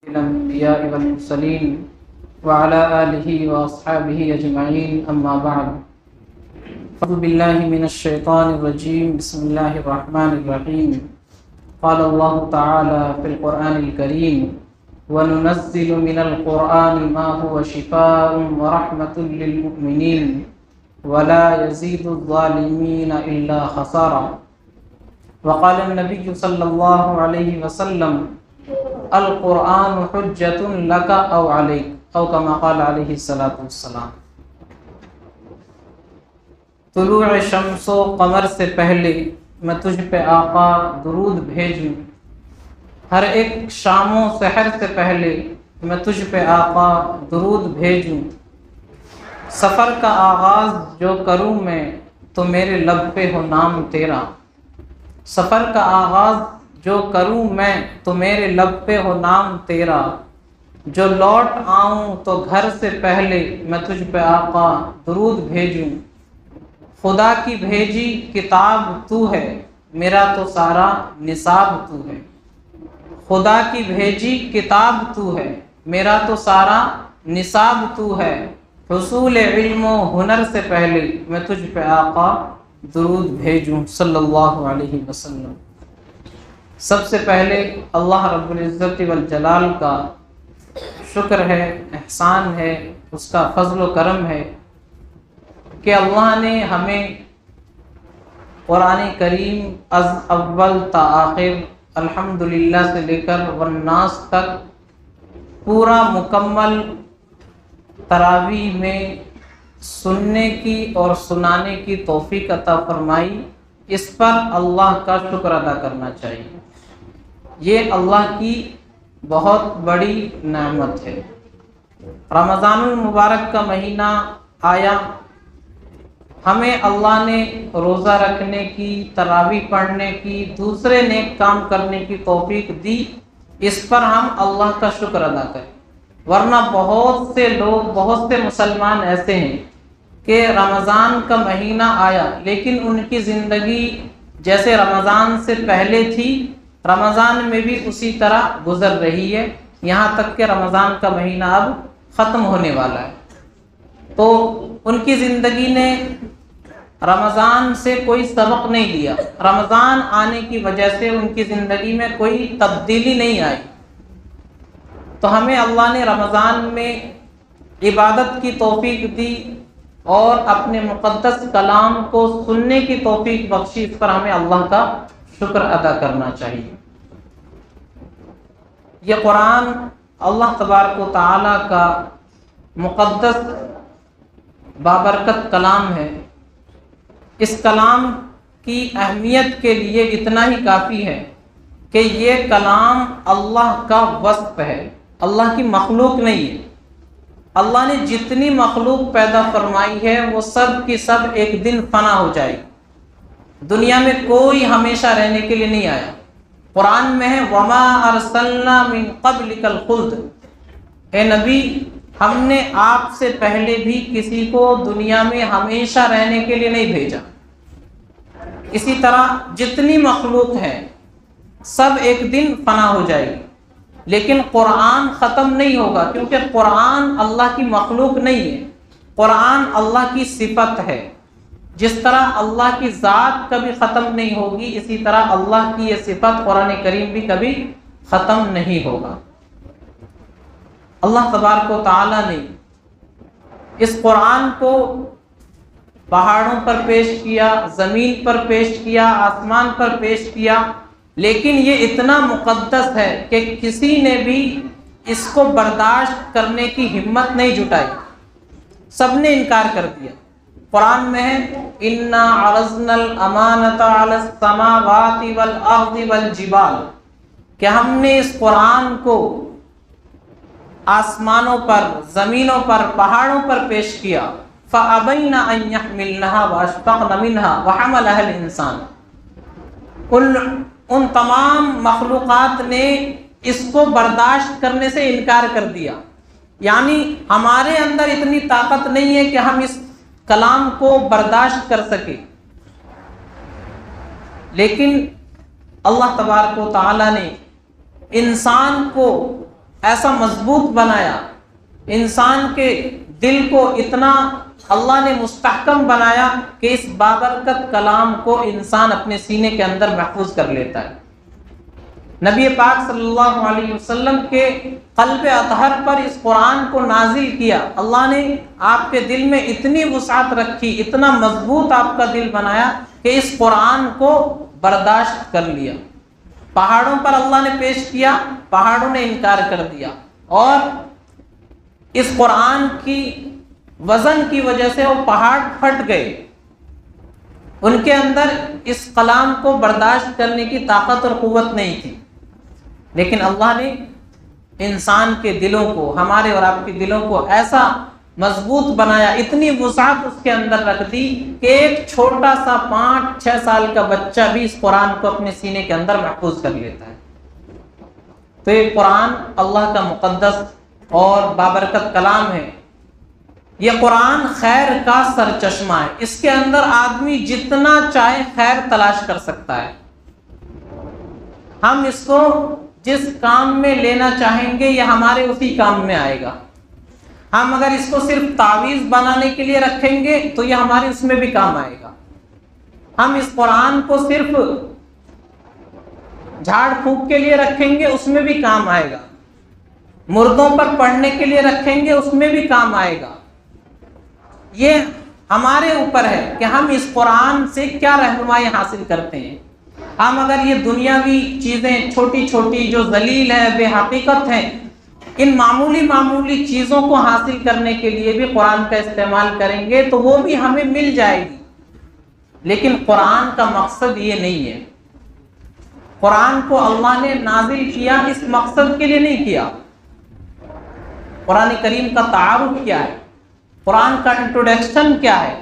الأنبياء والمرسلين وعلى آله وأصحابه أجمعين أما بعد أعوذ بالله من الشيطان الرجيم بسم الله الرحمن الرحيم قال الله تعالى في القرآن الكريم وننزل من القرآن ما هو شفاء ورحمة للمؤمنين ولا يزيد الظالمين إلا خسارا وقال النبي صلى الله عليه وسلم القرآن حجة لك أو عليك أو كما قال عليه الصلاة والسلام۔ طلوع شمس و قمر سے پہلے میں تجھ پہ آقا درود بھیجوں، ہر ایک شام و سحر سے پہلے میں تجھ پہ آقا درود بھیجوں، سفر کا آغاز جو کروں میں تو میرے لب پہ ہو نام تیرا، سفر کا آغاز جو کروں میں تو میرے لب پہ ہو نام تیرا، جو لوٹ آؤں تو گھر سے پہلے میں تجھ پہ آقا درود بھیجوں، خدا کی بھیجی کتاب تو ہے میرا تو سارا نصاب تو ہے، خدا کی بھیجی کتاب تو ہے میرا تو سارا نصاب تو ہے، حصول علم و ہنر سے پہلے میں تجھ پہ آقا درود بھیجوں صلی اللہ علیہ وسلم۔ سب سے پہلے اللہ رب العزت والجلال کا شکر ہے، احسان ہے، اس کا فضل و کرم ہے کہ اللہ نے ہمیں قرآن کریم از اول تا آخر الحمدللہ سے لے کر والناس تک پورا مکمل تراویح میں سننے کی اور سنانے کی توفیق عطا فرمائی، اس پر اللہ کا شکر ادا کرنا چاہیے۔ یہ اللہ کی بہت بڑی نعمت ہے۔ رمضان المبارک کا مہینہ آیا، ہمیں اللہ نے روزہ رکھنے کی، تراویح پڑھنے کی، دوسرے نیک کام کرنے کی توفیق دی، اس پر ہم اللہ کا شکر ادا کریں، ورنہ بہت سے لوگ، بہت سے مسلمان ایسے ہیں کہ رمضان کا مہینہ آیا لیکن ان کی زندگی جیسے رمضان سے پہلے تھی، رمضان میں بھی اسی طرح گزر رہی ہے، یہاں تک کہ رمضان کا مہینہ اب ختم ہونے والا ہے۔ تو ان کی زندگی نے رمضان سے کوئی سبق نہیں لیا، رمضان آنے کی وجہ سے ان کی زندگی میں کوئی تبدیلی نہیں آئی۔ تو ہمیں اللہ نے رمضان میں عبادت کی توفیق دی اور اپنے مقدس کلام کو سننے کی توفیق بخشی، اس پر ہمیں اللہ کا شکر ادا کرنا چاہیے۔ یہ قرآن اللہ تبارک و تعالیٰ کا مقدس بابرکت کلام ہے، اس کلام کی اہمیت کے لیے اتنا ہی کافی ہے کہ یہ کلام اللہ کا وصف ہے، اللہ کی مخلوق نہیں ہے۔ اللہ نے جتنی مخلوق پیدا فرمائی ہے وہ سب کی سب ایک دن فنا ہو جائے گی، دنیا میں کوئی ہمیشہ رہنے کے لیے نہیں آیا۔ قرآن میں ہے وَمَا أَرْسَلْنَا مِن قَبْلِكَ الْخُلْدَ، اے نبی ہم نے آپ سے پہلے بھی کسی کو دنیا میں ہمیشہ رہنے کے لیے نہیں بھیجا۔ اسی طرح جتنی مخلوق ہے سب ایک دن فنا ہو جائے گی، لیکن قرآن ختم نہیں ہوگا، کیونکہ قرآن اللہ کی مخلوق نہیں ہے، قرآن اللہ کی صفت ہے۔ جس طرح اللہ کی ذات کبھی ختم نہیں ہوگی، اسی طرح اللہ کی یہ صفت قرآن کریم بھی کبھی ختم نہیں ہوگا۔ اللہ تبارک و تعالیٰ نے اس قرآن کو پہاڑوں پر پیش کیا، زمین پر پیش کیا، آسمان پر پیش کیا، لیکن یہ اتنا مقدس ہے کہ کسی نے بھی اس کو برداشت کرنے کی ہمت نہیں جٹائی، سب نے انکار کر دیا۔ قرآن میں ہے اِنَّا عَرَضْنَا الْأَمَانَةَ عَلَى السَّمَاوَاتِ وَالْأَرْضِ وَالْجِبَالِ، کہ ہم نے اس قرآن کو آسمانوں پر، زمینوں پر، پہاڑوں پر پیش کیا، فَأَبَيْنَ أَن يَحْمِلْنَهَا وَأَشْفَقْنَ مِنْهَا وَحَمَلَهَا الْإِنسَانُ، ان تمام مخلوقات نے اس کو برداشت کرنے سے انکار کر دیا، یعنی ہمارے اندر اتنی طاقت نہیں ہے کہ ہم اس کلام کو برداشت کر سکیں، لیکن اللہ تبارک و تعالیٰ نے انسان کو ایسا مضبوط بنایا، انسان کے دل کو اتنا اللہ نے مستحکم بنایا کہ اس بابرکت کلام کو انسان اپنے سینے کے اندر محفوظ کر لیتا ہے۔ نبی پاک صلی اللہ علیہ وسلم کے قلب اطہر پر اس قرآن کو نازل کیا، اللہ نے آپ کے دل میں اتنی وسعت رکھی، اتنا مضبوط آپ کا دل بنایا کہ اس قرآن کو برداشت کر لیا۔ پہاڑوں پر اللہ نے پیش کیا، پہاڑوں نے انکار کر دیا، اور اس قرآن کی وزن کی وجہ سے وہ پہاڑ پھٹ گئے، ان کے اندر اس کلام کو برداشت کرنے کی طاقت اور قوت نہیں تھی۔ لیکن اللہ نے انسان کے دلوں کو، ہمارے اور آپ کے دلوں کو ایسا مضبوط بنایا، اتنی وسعت اس کے اندر رکھ دی کہ ایک چھوٹا سا 5-6 سال کا بچہ بھی اس قرآن کو اپنے سینے کے اندر محفوظ کر لیتا ہے۔ تو یہ قرآن اللہ کا مقدس اور بابرکت کلام ہے۔ یہ قرآن خیر کا سرچشمہ ہے، اس کے اندر آدمی جتنا چاہے خیر تلاش کر سکتا ہے۔ ہم اس کو جس کام میں لینا چاہیں گے یہ ہمارے اسی کام میں آئے گا۔ ہم اگر اس کو صرف تعویذ بنانے کے لیے رکھیں گے تو یہ ہمارے اس میں بھی کام آئے گا۔ ہم اس قرآن کو صرف جھاڑ پھونک کے لیے رکھیں گے، اس میں بھی کام آئے گا۔ مردوں پر پڑھنے کے لیے رکھیں گے، اس میں بھی کام آئے گا۔ یہ ہمارے اوپر ہے کہ ہم اس قرآن سے کیا رہنمائی حاصل کرتے ہیں۔ ہم اگر یہ دنیاوی چیزیں چھوٹی چھوٹی جو ذلیل ہیں، بے حقیقت ہیں، ان معمولی چیزوں کو حاصل کرنے کے لیے بھی قرآن کا استعمال کریں گے تو وہ بھی ہمیں مل جائے گی، لیکن قرآن کا مقصد یہ نہیں ہے۔ قرآن کو اللہ نے نازل کیا اس مقصد کے لیے نہیں کیا۔ قرآن کریم کا تعارف کیا ہے، قرآن کا انٹروڈکشن کیا ہے،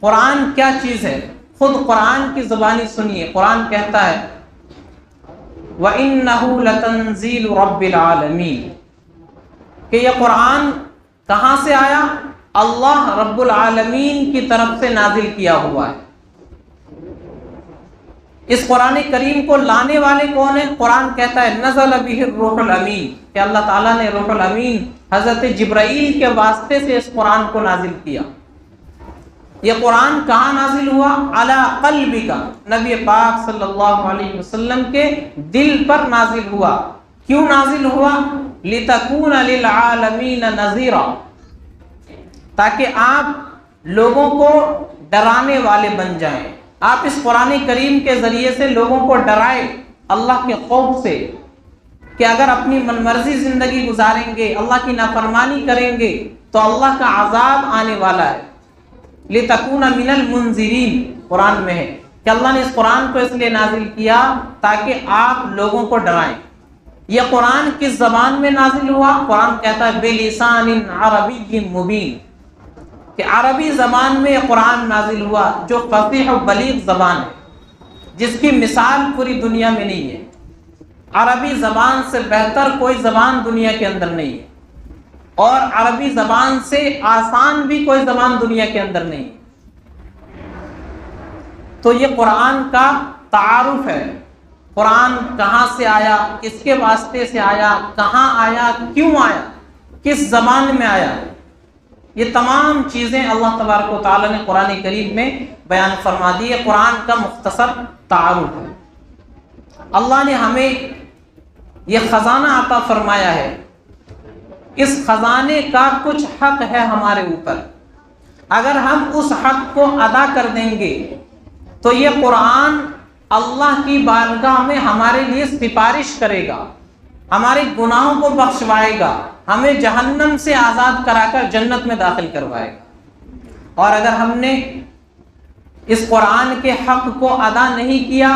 قرآن کیا چیز ہے، خود قرآن کی زبانی سنیے۔ قرآن کہتا ہے وَإِنَّهُ لَتَنزِيلُ رَبِّ الْعَالَمِينَ، کہ یہ قرآن کہاں سے آیا؟ اللہ رب العالمین کی طرف سے نازل کیا ہوا ہے۔ اس قرآن کریم کو لانے والے کون ہیں؟ قرآن کہتا ہے نزل بہ الروح الامین، کہ اللہ تعالیٰ نے روح الامین حضرت جبرائیل کے واسطے سے اس قرآن کو نازل کیا۔ یہ قرآن کہاں نازل ہوا؟ علی قلبک، نبی پاک صلی اللہ علیہ وسلم کے دل پر نازل ہوا۔ کیوں نازل ہوا؟ لتکون للعالمین نذیرا، تاکہ آپ لوگوں کو ڈرانے والے بن جائیں۔ آپ اس قرآن کریم کے ذریعے سے لوگوں کو ڈرائے اللہ کے خوف سے، کہ اگر اپنی من مرضی زندگی گزاریں گے، اللہ کی نافرمانی کریں گے تو اللہ کا عذاب آنے والا ہے۔ لتکون من المنذرین قرآن میں ہے کہ اللہ نے اس قرآن کو اس لیے نازل کیا تاکہ آپ لوگوں کو ڈرائیں۔ یہ قرآن کس زبان میں نازل ہوا؟ قرآن کہتا ہے بلسان عربی مبین، کہ عربی زبان میں یہ قرآن نازل ہوا جو فصیح و بلیغ زبان ہے، جس کی مثال پوری دنیا میں نہیں ہے۔ عربی زبان سے بہتر کوئی زبان دنیا کے اندر نہیں ہے، اور عربی زبان سے آسان بھی کوئی زبان دنیا کے اندر نہیں ہے۔ تو یہ قرآن کا تعارف ہے۔ قرآن کہاں سے آیا، کس کے واسطے سے آیا، کہاں آیا، کیوں آیا، کس زبان میں آیا، یہ تمام چیزیں اللہ تبارک و تعالیٰ نے قرآن کریم میں بیان فرما دی ہے۔ قرآن کا مختصر تعارف ہے۔ اللہ نے ہمیں یہ خزانہ عطا فرمایا ہے، اس خزانے کا کچھ حق ہے ہمارے اوپر۔ اگر ہم اس حق کو ادا کر دیں گے تو یہ قرآن اللہ کی بارگاہ میں ہمارے لیے سفارش کرے گا، ہمارے گناہوں کو بخشوائے گا، ہمیں جہنم سے آزاد کرا کر جنت میں داخل کروائے گا۔ اور اگر ہم نے اس قرآن کے حق کو ادا نہیں کیا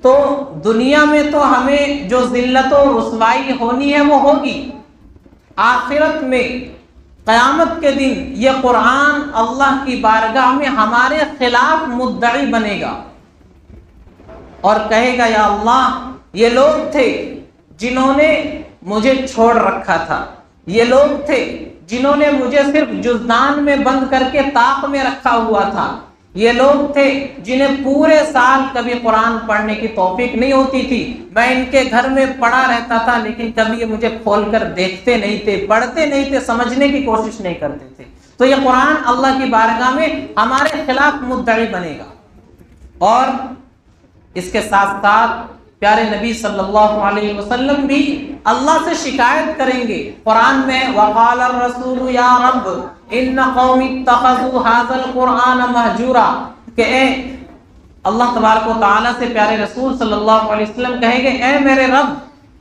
تو دنیا میں تو ہمیں جو ذلت و رسوائی ہونی ہے وہ ہوگی، آخرت میں قیامت کے دن یہ قرآن اللہ کی بارگاہ میں ہمارے خلاف مدعی بنے گا اور کہے گا یا اللہ یہ لوگ تھے جنہوں نے مجھے چھوڑ رکھا تھا، یہ لوگ تھے جنہوں نے مجھے صرف جزدان میں بند کر کے طاق میں رکھا ہوا تھا، یہ لوگ تھے جنہیں پورے سال کبھی قرآن پڑھنے کی توفیق نہیں ہوتی تھی، میں ان کے گھر میں پڑھا رہتا تھا لیکن کبھی یہ مجھے کھول کر دیکھتے نہیں تھے، پڑھتے نہیں تھے، سمجھنے کی کوشش نہیں کرتے تھے۔ تو یہ قرآن اللہ کی بارگاہ میں ہمارے خلاف مدعی بنے گا۔ اور اس کے ساتھ ساتھ پیارے نبی صلی اللہ علیہ وسلم بھی اللہ سے شکایت کریں گے۔ قرآن میں وقال الرسول یا رب ان قوم اتخذوا هذا القرآن مہجورا، کہ اے اللہ تبارک و تعالیٰ سے پیارے رسول صلی اللہ علیہ وسلم کہیں گے اے میرے رب،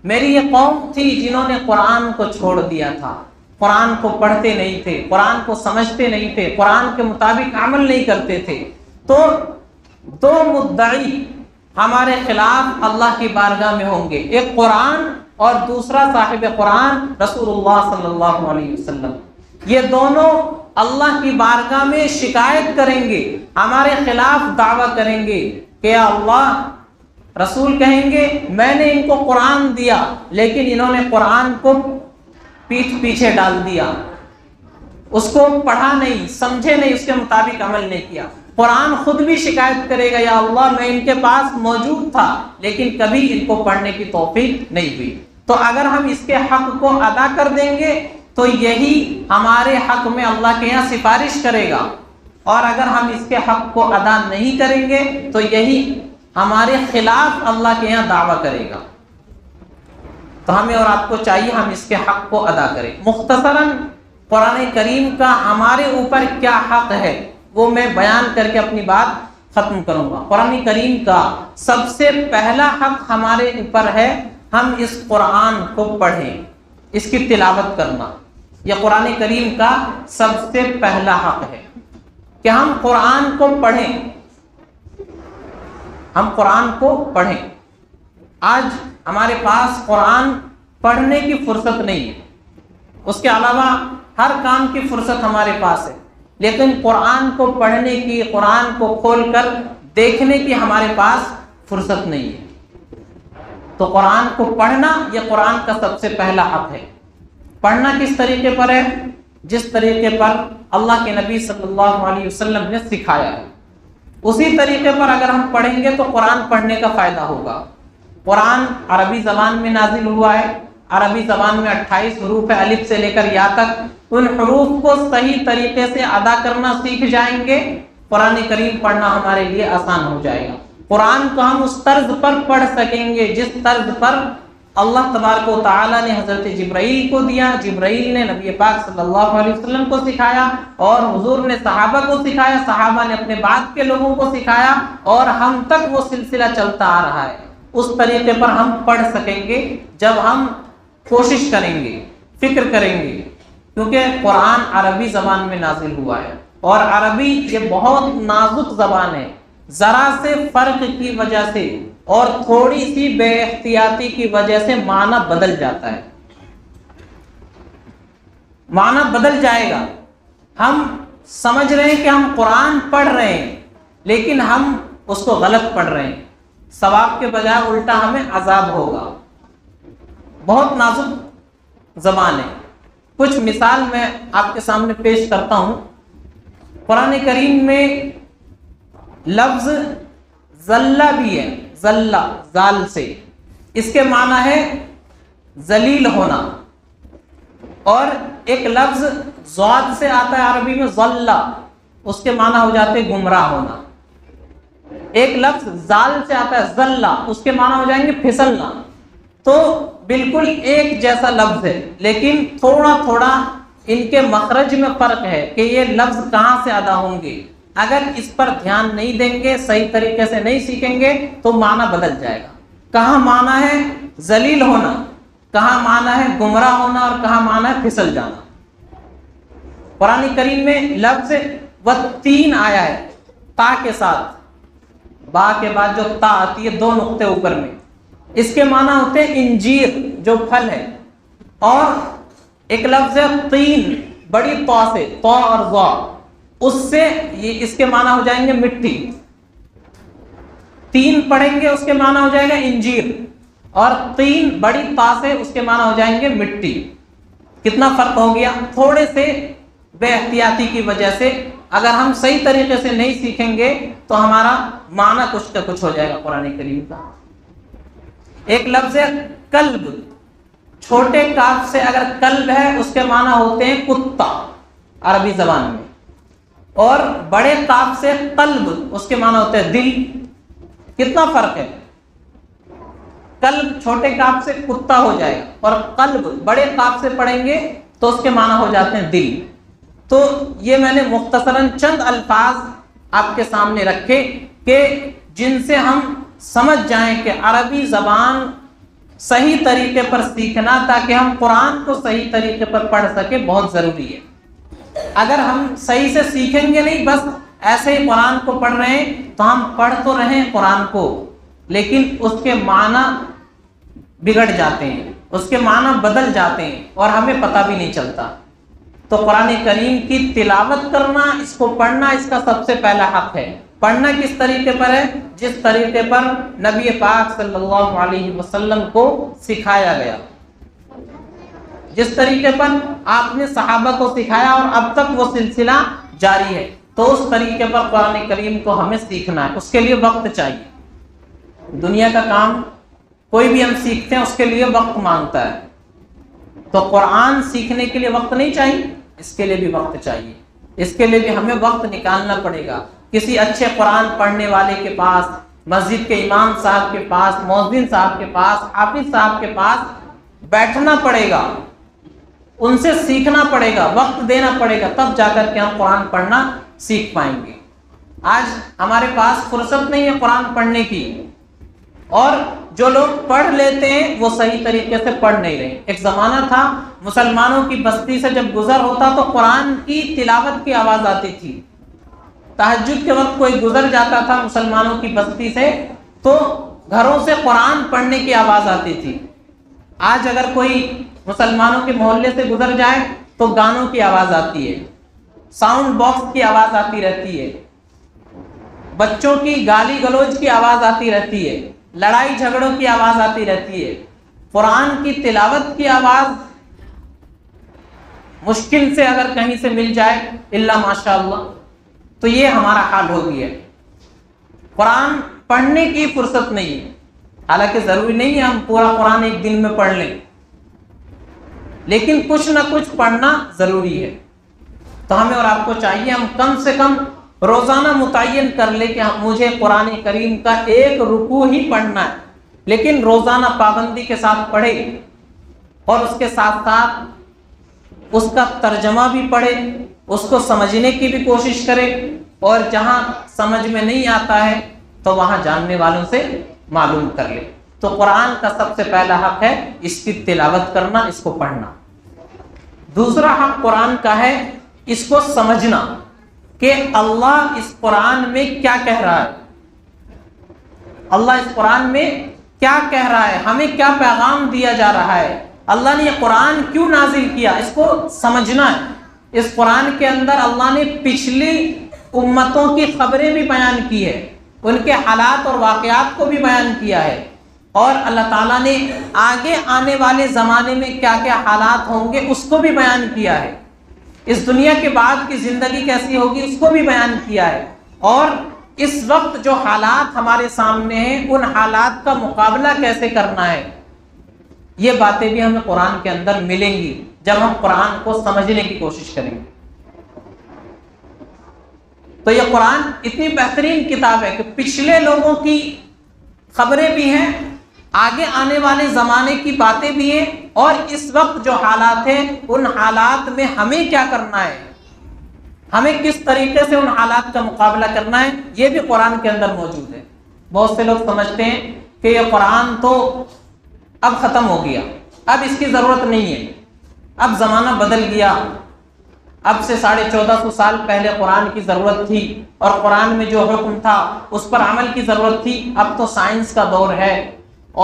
میری یہ قوم تھی جنہوں نے قرآن کو چھوڑ دیا تھا، قرآن کو پڑھتے نہیں تھے، قرآن کو سمجھتے نہیں تھے، قرآن کے مطابق عمل نہیں کرتے تھے۔ تو دو مدعی ہمارے خلاف اللہ کی بارگاہ میں ہوں گے، ایک قرآن اور دوسرا صاحب قرآن رسول اللہ صلی اللہ علیہ وسلم۔ یہ دونوں اللہ کی بارگاہ میں شکایت کریں گے، ہمارے خلاف دعویٰ کریں گے کہ اللہ، رسول کہیں گے میں نے ان کو قرآن دیا لیکن انہوں نے قرآن کو پیٹھ پیچھے ڈال دیا، اس کو پڑھا نہیں، سمجھے نہیں، اس کے مطابق عمل نہیں کیا۔ قرآن خود بھی شکایت کرے گا یا اللہ میں ان کے پاس موجود تھا لیکن کبھی ان کو پڑھنے کی توفیق نہیں ہوئی۔ تو اگر ہم اس کے حق کو ادا کر دیں گے تو یہی ہمارے حق میں اللہ کے یہاں سفارش کرے گا، اور اگر ہم اس کے حق کو ادا نہیں کریں گے تو یہی ہمارے خلاف اللہ کے یہاں دعویٰ کرے گا۔ تو ہمیں اور آپ کو چاہیے ہم اس کے حق کو ادا کریں۔ مختصراً قرآن کریم کا ہمارے اوپر کیا حق ہے وہ میں بیان کر کے اپنی بات ختم کروں گا۔ قرآن کریم کا سب سے پہلا حق ہمارے اوپر ہے ہم اس قرآن کو پڑھیں، اس کی تلاوت کرنا۔ یہ قرآن کریم کا سب سے پہلا حق ہے کہ ہم قرآن کو پڑھیں، ہم قرآن کو پڑھیں۔ آج ہمارے پاس قرآن پڑھنے کی فرصت نہیں ہے، اس کے علاوہ ہر کام کی فرصت ہمارے پاس ہے، لیکن قرآن کو پڑھنے کی، قرآن کو کھول کر دیکھنے کی ہمارے پاس فرصت نہیں ہے۔ تو قرآن کو پڑھنا یہ قرآن کا سب سے پہلا حق ہے۔ پڑھنا کس طریقے پر ہے؟ جس طریقے پر اللہ کے نبی صلی اللہ علیہ وسلم نے سکھایا ہے، اسی طریقے پر اگر ہم پڑھیں گے تو قرآن پڑھنے کا فائدہ ہوگا۔ قرآن عربی زبان میں نازل ہوا ہے، عربی زبان میں 28 حروف ہے، الف سے لے کر یا تک۔ ان حروف کو صحیح طریقے سے ادا کرنا سیکھ جائیں گے، قرآن کریم پڑھنا ہمارے لیے آسان ہو جائے گا۔ قرآن کو ہم اس طرز پر پڑھ سکیں گے جس طرز پر اللہ تبارک و تعالیٰ نے حضرت جبرائیل کو دیا، جبرائیل نے نبی پاک صلی اللہ علیہ وسلم کو سکھایا، اور حضور نے صحابہ کو سکھایا، صحابہ نے اپنے بعد کے لوگوں کو سکھایا، اور ہم تک وہ سلسلہ چلتا آ رہا ہے۔ اس طریقے پر ہم پڑھ سکیں گے جب ہم کوشش کریں گے، فکر کریں گے، کیونکہ قرآن عربی زبان میں نازل ہوا ہے، اور عربی یہ بہت نازک زبان ہے، ذرا سے فرق کی وجہ سے اور تھوڑی سی بے احتیاطی کی وجہ سے معنی بدل جاتا ہے، معنی بدل جائے گا۔ ہم سمجھ رہے ہیں کہ ہم قرآن پڑھ رہے ہیں لیکن ہم اس کو غلط پڑھ رہے ہیں، ثواب کے بجائے الٹا ہمیں عذاب ہوگا۔ بہت نازک زبان ہے۔ کچھ مثال میں آپ کے سامنے پیش کرتا ہوں۔ قرآن کریم میں لفظ ذلہ بھی ہے، ذلہ زال سے، اس کے معنی ہے ذلیل ہونا، اور ایک لفظ ضاد سے آتا ہے عربی میں ذلہ، اس کے معنی ہو جاتے گمراہ ہونا۔ ایک لفظ زال سے آتا ہے ذلہ، اس کے معنی ہو جائیں گے پھسلنا۔ تو بالکل ایک جیسا لفظ ہے لیکن تھوڑا تھوڑا ان کے مخرج میں فرق ہے کہ یہ لفظ کہاں سے ادا ہوں گے۔ اگر اس پر دھیان نہیں دیں گے، صحیح طریقے سے نہیں سیکھیں گے تو معنی بدل جائے گا۔ کہاں معنی ہے ذلیل ہونا، کہاں معنی ہے گمراہ ہونا، اور کہاں معنی ہے پھسل جانا۔ قرآن کریم میں لفظ والتین آیا ہے تا کے ساتھ، با کے بعد جو تا آتی ہے دو نقطے اوپر میں، اس کے معنی ہوتے ہیں انجیر جو پھل ہے، اور ایک لفظ ہے تین بڑی طا سے، طا اور ضا، اس سے یہ اس کے معنی ہو جائیں گے مٹی۔ تین پڑھیں گے اس کے معنی ہو جائے گا انجیر، اور تین بڑی طا سے اس کے معنی ہو جائیں گے مٹی۔ کتنا فرق ہو گیا؟ تھوڑے سے بے احتیاطی کی وجہ سے اگر ہم صحیح طریقے سے نہیں سیکھیں گے تو ہمارا معنی کچھ کا کچھ ہو جائے گا قرآن کریم کا۔ ایک لفظ ہے کلب، چھوٹے کاف سے اگر کلب ہے اس کے معنی ہوتے ہیں کتا عربی زبان میں، اور بڑے کاف سے قلب اس کے معنی ہوتے ہیں دل۔ کتنا فرق ہے؟ کلب چھوٹے کاف سے کتا ہو جائے گا، اور قلب بڑے کاف سے پڑھیں گے تو اس کے معنی ہو جاتے ہیں دل۔ تو یہ میں نے مختصراً چند الفاظ آپ کے سامنے رکھے کہ جن سے ہم سمجھ جائیں کہ عربی زبان صحیح طریقے پر سیکھنا تاکہ ہم قرآن کو صحیح طریقے پر پڑھ سکیں بہت ضروری ہے۔ اگر ہم صحیح سے سیکھیں گے نہیں، بس ایسے ہی قرآن کو پڑھ رہے ہیں تو ہم پڑھ تو رہے ہیں قرآن کو لیکن اس کے معنی بگڑ جاتے ہیں، اس کے معنی بدل جاتے ہیں اور ہمیں پتہ بھی نہیں چلتا۔ تو قرآن کریم کی تلاوت کرنا، اس کو پڑھنا، اس کا سب سے پہلا حق ہے۔ پڑھنا کس طریقے پر ہے؟ جس طریقے پر نبی پاک صلی اللہ علیہ وسلم کو سکھایا گیا، جس طریقے پر آپ نے صحابہ کو سکھایا اور اب تک وہ سلسلہ جاری ہے، تو اس طریقے پر قرآن کریم کو ہمیں سیکھنا ہے۔ اس کے لیے وقت چاہیے۔ دنیا کا کام کوئی بھی ہم سیکھتے ہیں اس کے لیے وقت مانگتا ہے، تو قرآن سیکھنے کے لیے وقت نہیں چاہیے، اس کے لیے بھی وقت چاہیے۔ اس کے لیے بھی ہمیں وقت نکالنا پڑے گا۔ کسی اچھے قرآن پڑھنے والے کے پاس، مسجد کے امام صاحب کے پاس، مؤذن صاحب کے پاس، حافظ صاحب کے پاس بیٹھنا پڑے گا، ان سے سیکھنا پڑے گا، وقت دینا پڑے گا، تب جا کر کے ہم قرآن پڑھنا سیکھ پائیں گے۔ آج ہمارے پاس فرصت نہیں ہے قرآن پڑھنے کی، اور جو لوگ پڑھ لیتے ہیں وہ صحیح طریقے سے پڑھ نہیں رہے۔ ایک زمانہ تھا مسلمانوں کی بستی سے جب گزر ہوتا تو قرآن کی تلاوت کی آواز آتی تھی۔ تہجد کے وقت کوئی گزر جاتا تھا مسلمانوں کی بستی سے تو گھروں سے قرآن پڑھنے کی آواز آتی تھی۔ آج اگر کوئی مسلمانوں کے محلے سے گزر جائے تو گانوں کی آواز آتی ہے، ساؤنڈ باکس کی آواز آتی رہتی ہے، بچوں کی گالی گلوچ کی آواز آتی رہتی ہے، لڑائی جھگڑوں کی آواز آتی رہتی ہے۔ قرآن کی تلاوت کی آواز مشکل سے اگر کہیں سے مل جائے الا ماشاء اللہ، تو یہ ہمارا حال ہو گیا ہے۔ قرآن پڑھنے کی فرصت نہیں ہے، حالانکہ ضروری نہیں ہے ہم پورا قرآن ایک دن میں پڑھ لیں، لیکن کچھ نہ کچھ پڑھنا ضروری ہے۔ تو ہمیں اور آپ کو چاہیے ہم کم سے کم روزانہ متعین کر لیں کہ مجھے قرآن کریم کا ایک رکوع ہی پڑھنا ہے، لیکن روزانہ پابندی کے ساتھ پڑھے، اور اس کے ساتھ ساتھ اس کا ترجمہ بھی پڑھے، اس کو سمجھنے کی بھی کوشش کرے، اور جہاں سمجھ میں نہیں آتا ہے تو وہاں جاننے والوں سے معلوم کر لے۔ تو قرآن کا سب سے پہلا حق ہے اس کی تلاوت کرنا، اس کو پڑھنا۔ دوسرا حق قرآن کا ہے اس کو سمجھنا کہ اللہ اس قرآن میں کیا کہہ رہا ہے، اللہ اس قرآن میں کیا کہہ رہا ہے، ہمیں کیا پیغام دیا جا رہا ہے، اللہ نے یہ قرآن کیوں نازل کیا، اس کو سمجھنا ہے۔ اس قرآن کے اندر اللہ نے پچھلی امتوں کی خبریں بھی بیان کی ہے، ان کے حالات اور واقعات کو بھی بیان کیا ہے، اور اللہ تعالیٰ نے آگے آنے والے زمانے میں کیا کیا حالات ہوں گے اس کو بھی بیان کیا ہے، اس دنیا کے بعد کی زندگی کیسی ہوگی اس کو بھی بیان کیا ہے، اور اس وقت جو حالات ہمارے سامنے ہیں ان حالات کا مقابلہ کیسے کرنا ہے، یہ باتیں بھی ہمیں قرآن کے اندر ملیں گی جب ہم قرآن کو سمجھنے کی کوشش کریں گے۔ تو یہ قرآن اتنی بہترین کتاب ہے کہ پچھلے لوگوں کی خبریں بھی ہیں، آگے آنے والے زمانے کی باتیں بھی ہیں، اور اس وقت جو حالات ہیں ان حالات میں ہمیں کیا کرنا ہے، ہمیں کس طریقے سے ان حالات کا مقابلہ کرنا ہے، یہ بھی قرآن کے اندر موجود ہے۔ بہت سے لوگ سمجھتے ہیں کہ یہ قرآن تو اب ختم ہو گیا، اب اس کی ضرورت نہیں ہے، اب زمانہ بدل گیا، اب سے 1450 سال پہلے قرآن کی ضرورت تھی، اور قرآن میں جو حکم تھا اس پر عمل کی ضرورت تھی، اب تو سائنس کا دور ہے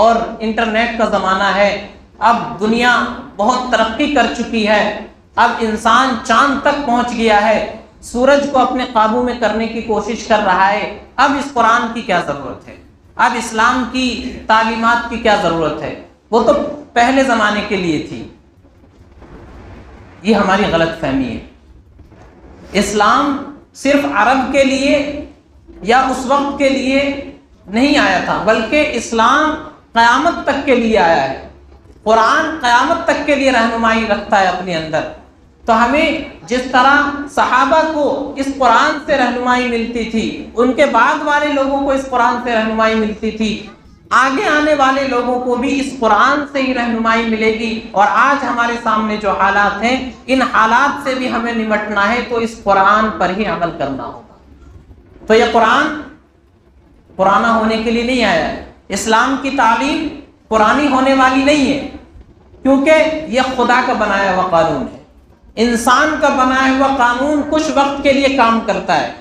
اور انٹرنیٹ کا زمانہ ہے، اب دنیا بہت ترقی کر چکی ہے، اب انسان چاند تک پہنچ گیا ہے، سورج کو اپنے قابو میں کرنے کی کوشش کر رہا ہے، اب اس قرآن کی کیا ضرورت ہے، اب اسلام کی تعلیمات کی کیا ضرورت ہے، وہ تو پہلے زمانے کے لیے تھی۔ یہ ہماری غلط فہمی ہے۔ اسلام صرف عرب کے لیے یا اس وقت کے لیے نہیں آیا تھا، بلکہ اسلام قیامت تک کے لیے آیا ہے۔ قرآن قیامت تک کے لیے رہنمائی رکھتا ہے اپنے اندر۔ تو ہمیں جس طرح صحابہ کو اس قرآن سے رہنمائی ملتی تھی، ان کے بعد والے لوگوں کو اس قرآن سے رہنمائی ملتی تھی، آگے آنے والے لوگوں کو بھی اس قرآن سے ہی رہنمائی ملے گی۔ اور آج ہمارے سامنے جو حالات ہیں، ان حالات سے بھی ہمیں نمٹنا ہے تو اس قرآن پر ہی عمل کرنا ہوگا۔ تو یہ قرآن پرانا ہونے کے لیے نہیں آیا ہے، اسلام کی تعلیم پرانی ہونے والی نہیں ہے، کیونکہ یہ خدا کا بنایا ہوا قانون ہے۔ انسان کا بنایا ہوا قانون کچھ وقت کے لیے کام کرتا ہے،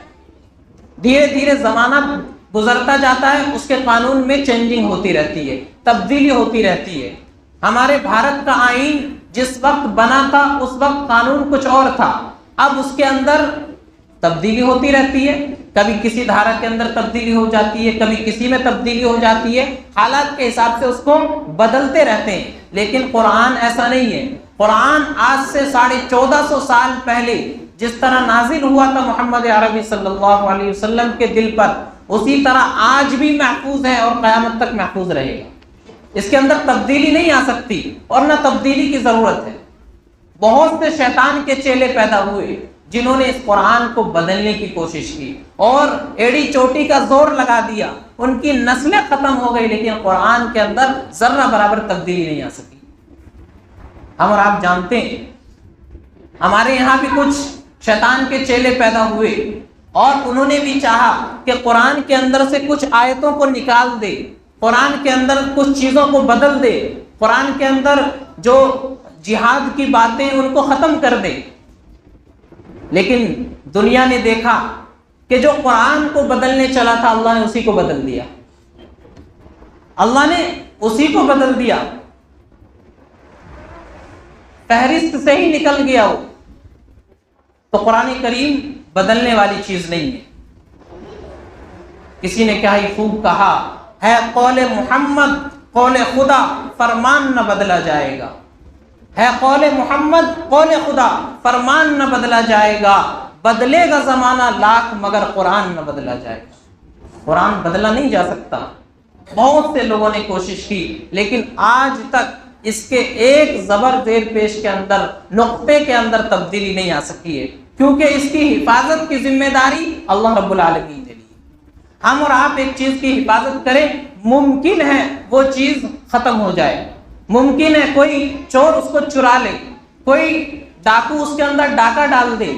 دھیرے دھیرے زمانہ گزرتا جاتا ہے، اس کے قانون میں چینجنگ ہوتی رہتی ہے، تبدیلی ہوتی رہتی ہے۔ ہمارے بھارت کا آئین جس وقت بنا تھا اس وقت قانون کچھ اور تھا، اب اس کے اندر تبدیلی ہوتی رہتی ہے، کبھی کسی دھارا کے اندر تبدیلی ہو جاتی ہے، کبھی کسی میں تبدیلی ہو جاتی ہے، حالات کے حساب سے اس کو بدلتے رہتے ہیں۔ لیکن قرآن ایسا نہیں ہے۔ قرآن آج سے 1450 سال پہلے جس طرح نازل ہوا تھا محمد عربی صلی اللہ علیہ وسلم کے دل پر، اسی طرح آج بھی محفوظ ہے اور قیامت تک محفوظ رہے گا۔ اس کے اندر تبدیلی نہیں آ سکتی اور نہ تبدیلی کی ضرورت ہے۔ بہت سے شیطان کے چیلے پیدا ہوئے جنہوں نے اس قرآن کو بدلنے کی کوشش کی اور ایڑی چوٹی کا زور لگا دیا، ان کی نسلیں ختم ہو گئی، لیکن قرآن کے اندر ذرہ برابر تبدیلی نہیں آ سکی۔ ہم اور آپ جانتے ہیں ہمارے یہاں بھی کچھ شیطان کے چیلے پیدا ہوئے اور انہوں نے بھی چاہا کہ قرآن کے اندر سے کچھ آیتوں کو نکال دے، قرآن کے اندر کچھ چیزوں کو بدل دے، قرآن کے اندر جو جہاد کی باتیں ان کو ختم کر دے۔ لیکن دنیا نے دیکھا کہ جو قرآن کو بدلنے چلا تھا اللہ نے اسی کو بدل دیا، اللہ نے اسی کو بدل دیا، فہرست سے ہی نکل گیا وہ۔ تو قرآن کریم بدلنے والی چیز نہیں ہے۔ کسی نے کیا ہی خوب کہا ہے، قول محمد قول خدا، فرمان نہ بدلا جائے گا، ہے قول محمد قول خدا، فرمان نہ بدلا جائے گا، بدلے گا زمانہ لاکھ مگر قرآن نہ بدلا جائے گا۔ قرآن بدلا نہیں جا سکتا۔ بہت سے لوگوں نے کوشش کی لیکن آج تک اس کے ایک زبر زیر پیش کے اندر، نقطے کے اندر تبدیلی نہیں آ سکی ہے، کیونکہ اس کی حفاظت کی ذمہ داری اللہ رب العالمین نے لی۔ ہم اور آپ ایک چیز کی حفاظت کریں، ممکن ہے وہ چیز ختم ہو جائے، ممکن ہے کوئی چور اس کو چرا لے، کوئی ڈاکو اس کے اندر ڈاکہ ڈال دے،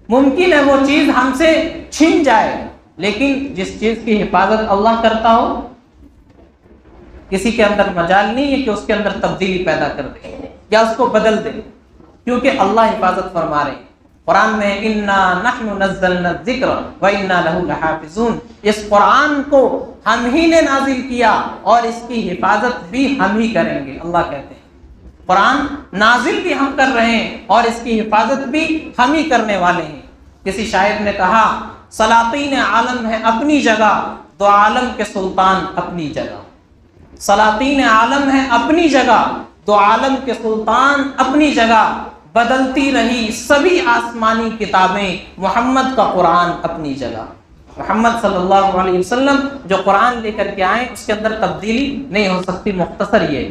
ممکن ہے وہ چیز ہم سے چھن جائے، لیکن جس چیز کی حفاظت اللہ کرتا ہو، کسی کے اندر مجال نہیں ہے کہ اس کے اندر تبدیلی پیدا کر دے یا اس کو بدل دے، کیونکہ اللہ حفاظت فرما رہے ہیں۔ قرآن میں اِنَّا نَحْنُ نَزَّلْنَا الذِّكْرَ وَإِنَّا لَهُ لَحَافِظُونَ، اس قرآن کو ہم ہی نے نازل کیا اور اس کی حفاظت بھی ہم ہی کریں گے۔ اللہ کہتے ہیں قرآن نازل بھی ہم کر رہے ہیں اور اس کی حفاظت بھی ہم ہی کرنے والے ہیں۔ کسی شاعر نے کہا، سلاطین عالم ہے اپنی جگہ، دو عالم کے سلطان اپنی جگہ۔ سلاطین عالم ہے اپنی جگہ، دو عالم کے سلطان اپنی جگہ، بدلتی رہی سبھی آسمانی کتابیں، محمد کا قرآن اپنی جگہ۔ محمد صلی اللہ علیہ وسلم جو قرآن لے کر کے آئے اس کے اندر تبدیلی نہیں ہو سکتی۔ مختصر یہ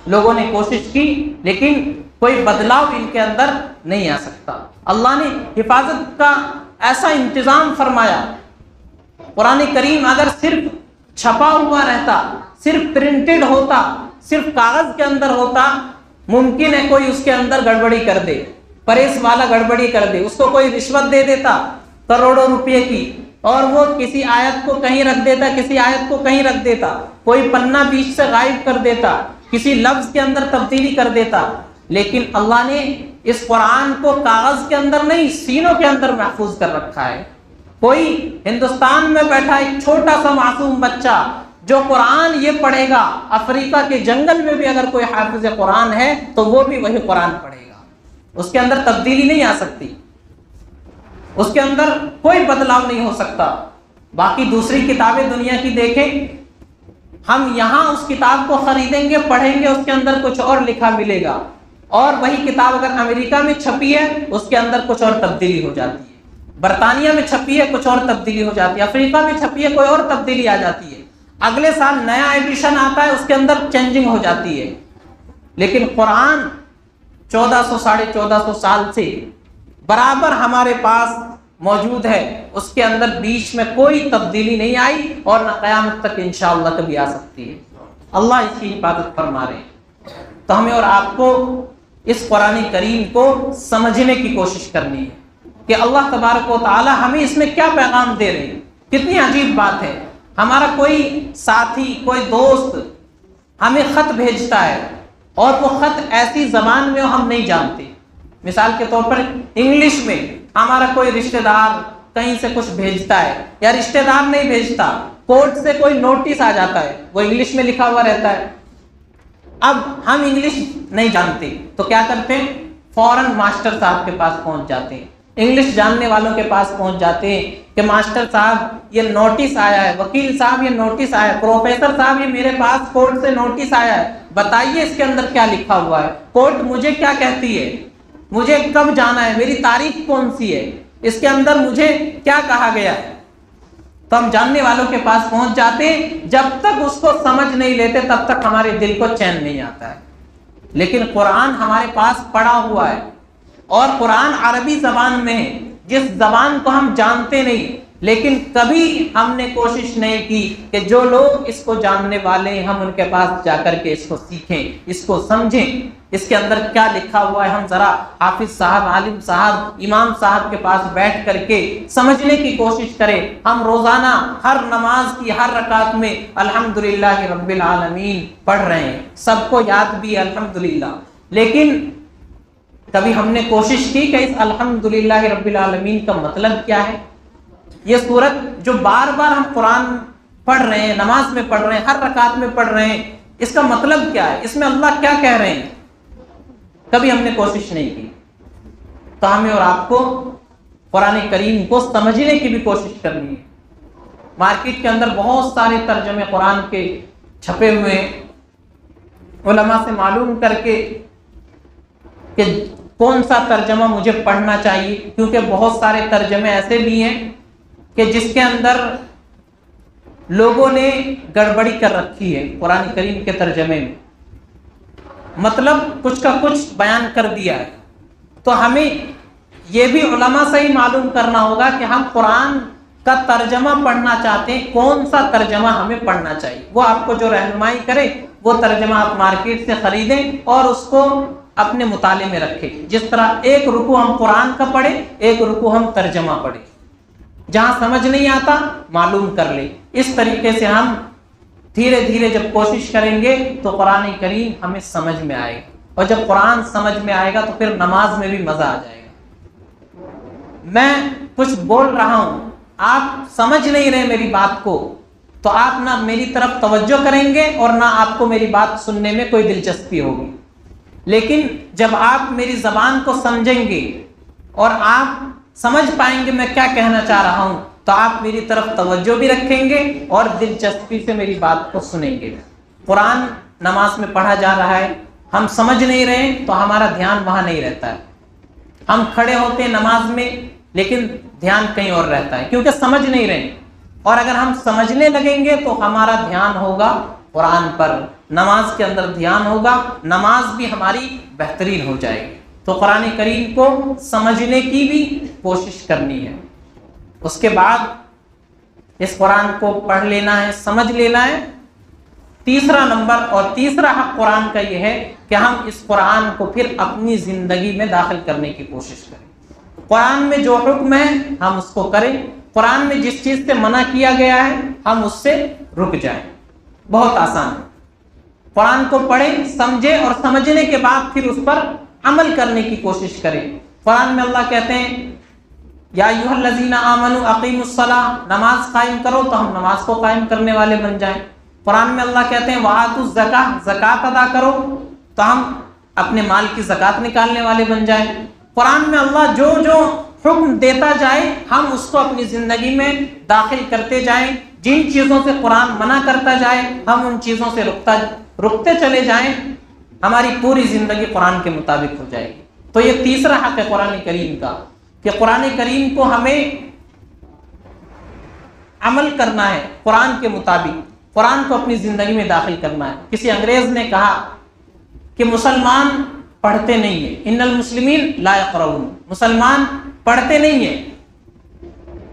لوگوں نے کوشش کی لیکن کوئی بدلاؤ ان کے اندر نہیں آ سکتا۔ اللہ نے حفاظت کا ایسا انتظام فرمایا، قرآن کریم اگر صرف چھپا ہوا رہتا، صرف پرنٹڈ ہوتا، صرف کاغذ کے اندر ہوتا، ممکن ہے کوئی اس کے اندر گڑبڑی کر دے، پریس والا گڑبڑی کر دے، اس کو کوئی رشوت دے دیتا کروڑوں روپے کی اور وہ کسی آیت کو کہیں رکھ دیتا، کسی آیت کو کہیں رکھ دیتا، کوئی پنہ بیچ سے غائب کر دیتا، کسی لفظ کے اندر تبدیلی کر دیتا۔ لیکن اللہ نے اس قرآن کو کاغذ کے اندر نہیں، سینوں کے اندر محفوظ کر رکھا ہے۔ کوئی ہندوستان میں بیٹھا ایک چھوٹا سا معصوم بچہ جو قرآن یہ پڑھے گا، افریقہ کے جنگل میں بھی اگر کوئی حافظ قرآن ہے تو وہ بھی وہی قرآن پڑھے گا، اس کے اندر تبدیلی نہیں آ سکتی، اس کے اندر کوئی بدلاؤ نہیں ہو سکتا۔ باقی دوسری کتابیں دنیا کی دیکھیں، ہم یہاں اس کتاب کو خریدیں گے، پڑھیں گے، اس کے اندر کچھ اور لکھا ملے گا، اور وہی کتاب اگر امریکہ میں چھپی ہے اس کے اندر کچھ اور تبدیلی ہو جاتی ہے۔ برطانیہ میں چھپی ہے کچھ اور تبدیلی ہو جاتی ہے، افریقہ میں چھپی ہے کوئی اور تبدیلی آ جاتی ہے، اگلے سال نیا ایڈیشن آتا ہے اس کے اندر چینجنگ ہو جاتی ہے۔ لیکن قرآن 1400 1450 سال سے برابر ہمارے پاس موجود ہے، اس کے اندر بیچ میں کوئی تبدیلی نہیں آئی اور نہ قیامت تک انشاءاللہ کبھی آ سکتی ہے۔ اللہ اس کی حفاظت فرما رہے ہیں۔ تو ہمیں اور آپ کو اس قرآن کریم کو سمجھنے کی کوشش کرنی ہے کہ اللہ تبارک و تعالی ہمیں اس میں کیا پیغام دے رہے ہیں۔ کتنی عجیب بات ہے، ہمارا کوئی ساتھی کوئی دوست ہمیں خط بھیجتا ہے اور وہ خط ایسی زبان میں ہم نہیں جانتے، مثال کے طور پر انگلش میں ہمارا کوئی رشتہ دار کہیں سے کچھ بھیجتا ہے، یا رشتہ دار نہیں بھیجتا، کورٹ سے کوئی نوٹس آ جاتا ہے وہ انگلش میں لکھا ہوا رہتا ہے۔ اب ہم انگلش نہیں جانتے تو کیا کرتے ہیں، فوراً ماسٹر صاحب کے پاس پہنچ جاتے ہیں، انگلش جاننے والوں کے پاس پہنچ جاتے ہیں کہ ماسٹر صاحب یہ نوٹس آیا ہے، وکیل صاحب یہ نوٹس آیا ہے، پروفیسر صاحب یہ میرے پاس کورٹ سے نوٹس آیا ہے، بتائیے اس کے اندر کیا لکھا ہوا ہے، کورٹ مجھے کیا کہتی ہے، مجھے کب جانا ہے، میری تاریخ کون سی ہے، اس کے اندر مجھے کیا کہا گیا ہے۔ تو ہم جاننے والوں کے پاس پہنچ جاتے ہیں، جب تک اس کو سمجھ نہیں لیتے تب تک ہمارے دل کو چین نہیں آتا ہے۔ لیکن قرآن ہمارے پاس پڑا ہوا ہے اور قرآن عربی زبان میں ہے، جس زبان کو ہم جانتے نہیں، لیکن کبھی ہم نے کوشش نہیں کی کہ جو لوگ اس کو جاننے والے ہیں ہم ان کے پاس جا کر کے اس کو سیکھیں، اس کو سمجھیں، اس کے اندر کیا لکھا ہوا ہے، ہم ذرا حافظ صاحب، عالم صاحب، امام صاحب کے پاس بیٹھ کر کے سمجھنے کی کوشش کریں۔ ہم روزانہ ہر نماز کی ہر رکعت میں الحمدللہ رب العالمین پڑھ رہے ہیں، سب کو یاد بھی ہے الحمدللہ، لیکن کبھی ہم نے کوشش کی کہ اس الحمدللہ رب العالمین کا مطلب کیا ہے؟ یہ سورت جو بار بار ہم قرآن پڑھ رہے ہیں، نماز میں پڑھ رہے ہیں، ہر رکعت میں پڑھ رہے ہیں، اس کا مطلب کیا ہے، اس میں اللہ کیا کہہ رہے ہیں؟ کبھی ہم نے کوشش نہیں کی۔ تو ہمیں اور آپ کو قرآن کریم کو سمجھنے کی بھی کوشش کرنی ہے۔ مارکیٹ کے اندر بہت سارے ترجمے قرآن کے چھپے ہوئے، علماء سے معلوم کر کے کہ کون سا ترجمہ مجھے پڑھنا چاہیے، کیونکہ بہت سارے ترجمے ایسے بھی ہیں کہ جس کے اندر لوگوں نے گڑبڑی کر رکھی ہے قرآن کریم کے ترجمے میں، مطلب کچھ کا کچھ بیان کر دیا ہے۔ تو ہمیں یہ بھی علماء سے ہی معلوم کرنا ہوگا کہ ہم قرآن کا ترجمہ پڑھنا چاہتے ہیں، کون سا ترجمہ ہمیں پڑھنا چاہیے، وہ آپ کو جو رہنمائی کرے وہ ترجمہ آپ مارکیٹ سے خریدیں اور اس کو اپنے مطالعے میں رکھیں۔ جس طرح ایک رکوع ہم قرآن کا پڑھیں، ایک رکوع ہم ترجمہ پڑھیں، جہاں سمجھ نہیں آتا معلوم کر لیں۔ اس طریقے سے ہم دھیرے دھیرے جب کوشش کریں گے تو قرآن کریم ہمیں سمجھ میں آئے گا، اور جب قرآن سمجھ میں آئے گا تو پھر نماز میں بھی مزہ آ جائے گا۔ میں کچھ بول رہا ہوں، آپ سمجھ نہیں رہے میری بات کو، تو آپ نہ میری طرف توجہ کریں گے اور نہ آپ کو میری بات سننے میں کوئی دلچسپی ہوگی۔ لیکن جب آپ میری زبان کو سمجھیں گے اور آپ سمجھ پائیں گے میں کیا کہنا چاہ رہا ہوں، تو آپ میری طرف توجہ بھی رکھیں گے اور دلچسپی سے میری بات کو سنیں گے۔ قرآن نماز میں پڑھا جا رہا ہے، ہم سمجھ نہیں رہے تو ہمارا دھیان وہاں نہیں رہتا ہے، ہم کھڑے ہوتے ہیں نماز میں لیکن دھیان کہیں اور رہتا ہے کیونکہ سمجھ نہیں رہے، اور اگر ہم سمجھنے لگیں گے تو ہمارا دھیان ہوگا قرآن پر، نماز کے اندر دھیان ہوگا، نماز بھی ہماری بہترین ہو جائے گی۔ تو قرآن کریم کو سمجھنے کی بھی کوشش کرنی ہے۔ اس کے بعد اس قرآن کو پڑھ لینا ہے، سمجھ لینا ہے۔ تیسرا نمبر اور تیسرا حق قرآن کا یہ ہے کہ ہم اس قرآن کو پھر اپنی زندگی میں داخل کرنے کی کوشش کریں۔ قرآن میں جو حکم ہے ہم اس کو کریں، قرآن میں جس چیز سے منع کیا گیا ہے ہم اس سے رک جائیں۔ بہت آسان ہے، قرآن کو پڑھیں، سمجھیں اور سمجھنے کے بعد پھر اس پر عمل کرنے کی کوشش کریں۔ قرآن میں اللہ کہتے ہیں یا ایھا الذین آمنوا اقیموا الصلاۃ، نماز قائم کرو، تو ہم نماز کو قائم کرنے والے بن جائیں۔ قرآن میں اللہ کہتے ہیں وآتوا الزکاۃ، زکوٰۃ ادا کرو، تو ہم اپنے مال کی زکوٰۃ نکالنے والے بن جائیں۔ قرآن میں اللہ جو جو حکم دیتا جائے ہم اس کو اپنی زندگی میں داخل کرتے جائیں، جن چیزوں سے قرآن منع کرتا جائے ہم ان چیزوں سے رکتے چلے جائیں، ہماری پوری زندگی قرآن کے مطابق ہو جائے گی۔ تو یہ تیسرا حق ہے قرآن کریم کا کہ قرآن کریم کو ہمیں عمل کرنا ہے، قرآن کے مطابق قرآن کو اپنی زندگی میں داخل کرنا ہے۔ کسی انگریز نے کہا کہ مسلمان پڑھتے نہیں ہیں، ان المسلمین لا یقرؤون، مسلمان پڑھتے نہیں ہیں،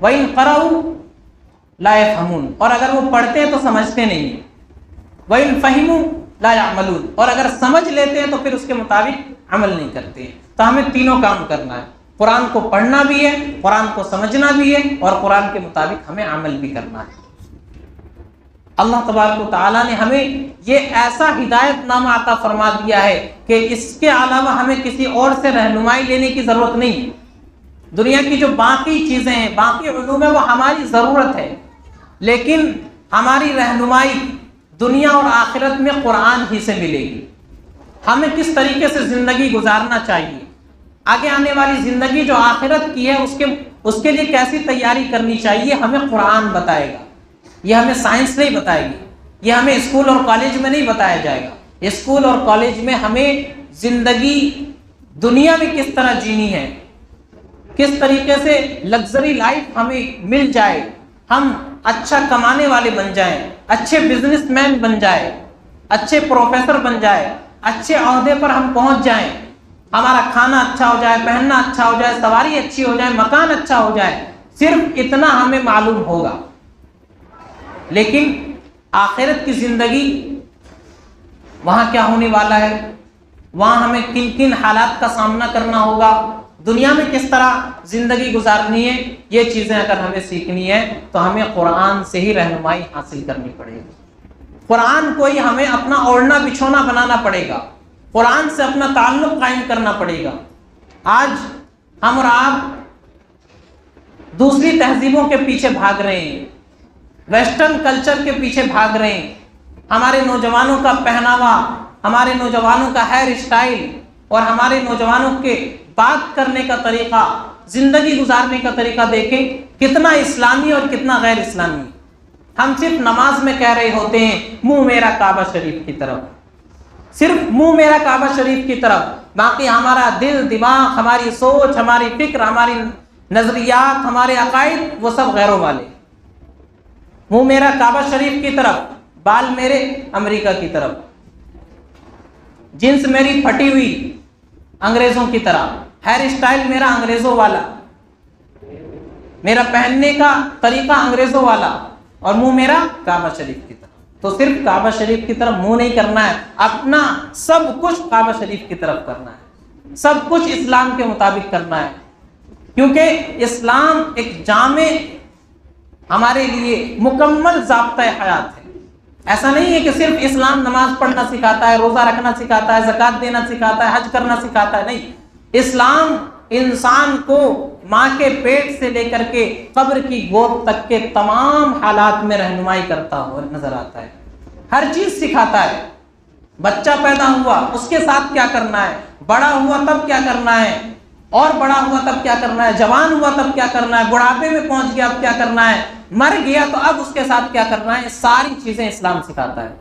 وَإِن قَرَؤُوا لا يفهمون، اور اگر وہ پڑھتے ہیں تو سمجھتے نہیں ہیں، وَإِن فَهِمُوا لا يعملون، اور اگر سمجھ لیتے ہیں تو پھر اس کے مطابق عمل نہیں کرتے ہیں۔ تو ہمیں تینوں کام کرنا ہے، قرآن کو پڑھنا بھی ہے، قرآن کو سمجھنا بھی ہے، اور قرآن کے مطابق ہمیں عمل بھی کرنا ہے۔ اللہ تبارک و تعالیٰ نے ہمیں یہ ایسا ہدایت نامہ عطا فرما دیا ہے کہ اس کے علاوہ ہمیں کسی اور سے رہنمائی لینے کی ضرورت نہیں ہے۔ دنیا کی جو باقی چیزیں ہیں، باقی علوم ہے، وہ ہماری ضرورت ہے، لیکن ہماری رہنمائی دنیا اور آخرت میں قرآن ہی سے ملے گی۔ ہمیں کس طریقے سے زندگی گزارنا چاہیے، آگے آنے والی زندگی جو آخرت کی ہے اس کے لیے کیسی تیاری کرنی چاہیے، ہمیں قرآن بتائے گا۔ یہ ہمیں سائنس نہیں بتائے گی، یہ ہمیں اسکول اور کالج میں نہیں بتایا جائے گا۔ اسکول اور کالج میں ہمیں زندگی دنیا میں کس طرح جینی ہے، کس طریقے سے لگژری لائف ہمیں مل جائے، ہم اچھا کمانے والے بن جائیں، اچھے بزنس مین بن جائیں، اچھے پروفیسر بن جائیں، اچھے عہدے پر ہم پہنچ جائیں، ہمارا کھانا اچھا ہو جائے، پہننا اچھا ہو جائے، سواری اچھی ہو جائے، مکان اچھا ہو جائے، صرف اتنا ہمیں معلوم ہوگا۔ لیکن آخرت کی زندگی وہاں کیا ہونے والا ہے، وہاں ہمیں کن کن حالات کا سامنا کرنا ہوگا، دنیا میں کس طرح زندگی گزارنی ہے، یہ چیزیں اگر ہمیں سیکھنی ہے تو ہمیں قرآن سے ہی رہنمائی حاصل کرنی پڑے گی۔ قرآن کو ہی ہمیں اپنا اوڑھنا بچھونا بنانا پڑے گا، قرآن سے اپنا تعلق قائم کرنا پڑے گا۔ آج ہم اور آپ دوسری تہذیبوں کے پیچھے بھاگ رہے ہیں، ویسٹرن کلچر کے پیچھے بھاگ رہے ہیں۔ ہمارے نوجوانوں کا پہناوا، ہمارے نوجوانوں کا ہیئر اسٹائل اور ہمارے نوجوانوں کے بات کرنے کا طریقہ، زندگی گزارنے کا طریقہ دیکھیں کتنا اسلامی اور کتنا غیر اسلامی۔ ہم صرف نماز میں کہہ رہے ہوتے ہیں منہ میرا کعبہ شریف کی طرف، صرف منہ میرا کعبہ شریف کی طرف، باقی ہمارا دل دماغ، ہماری سوچ، ہماری فکر، ہماری نظریات، ہمارے عقائد وہ سب غیروں والے۔ منہ میرا کعبہ شریف کی طرف، بال میرے امریکہ کی طرف، جنس میری پھٹی ہوئی انگریزوں کی طرح، ہیئر اسٹائل میرا انگریزوں والا، میرا پہننے کا طریقہ انگریزوں والا، اور منہ میرا کعبہ شریف کی طرف۔ تو صرف کعبہ شریف کی طرف منہ نہیں کرنا ہے، اپنا سب کچھ کعبہ شریف کی طرف کرنا ہے، سب کچھ اسلام کے مطابق کرنا ہے، کیونکہ اسلام ایک جامع ہمارے لیے مکمل ضابطۂ حیات ہے۔ ایسا نہیں ہے کہ صرف اسلام نماز پڑھنا سکھاتا ہے، روزہ رکھنا سکھاتا ہے، زکوٰۃ دینا سکھاتا ہے، حج کرنا سکھاتا ہے، نہیں، اسلام انسان کو ماں کے پیٹ سے لے کر کے قبر کی گود تک کے تمام حالات میں رہنمائی کرتا ہوا نظر آتا ہے، ہر چیز سکھاتا ہے۔ بچہ پیدا ہوا اس کے ساتھ کیا کرنا ہے، بڑا ہوا تب کیا کرنا ہے، اور بڑا ہوا تب کیا کرنا ہے، جوان ہوا تب کیا کرنا ہے، بڑھاپے میں پہنچ گیا اب کیا کرنا ہے، مر گیا تو اب اس کے ساتھ کیا کرنا ہے، ساری چیزیں اسلام سکھاتا ہے۔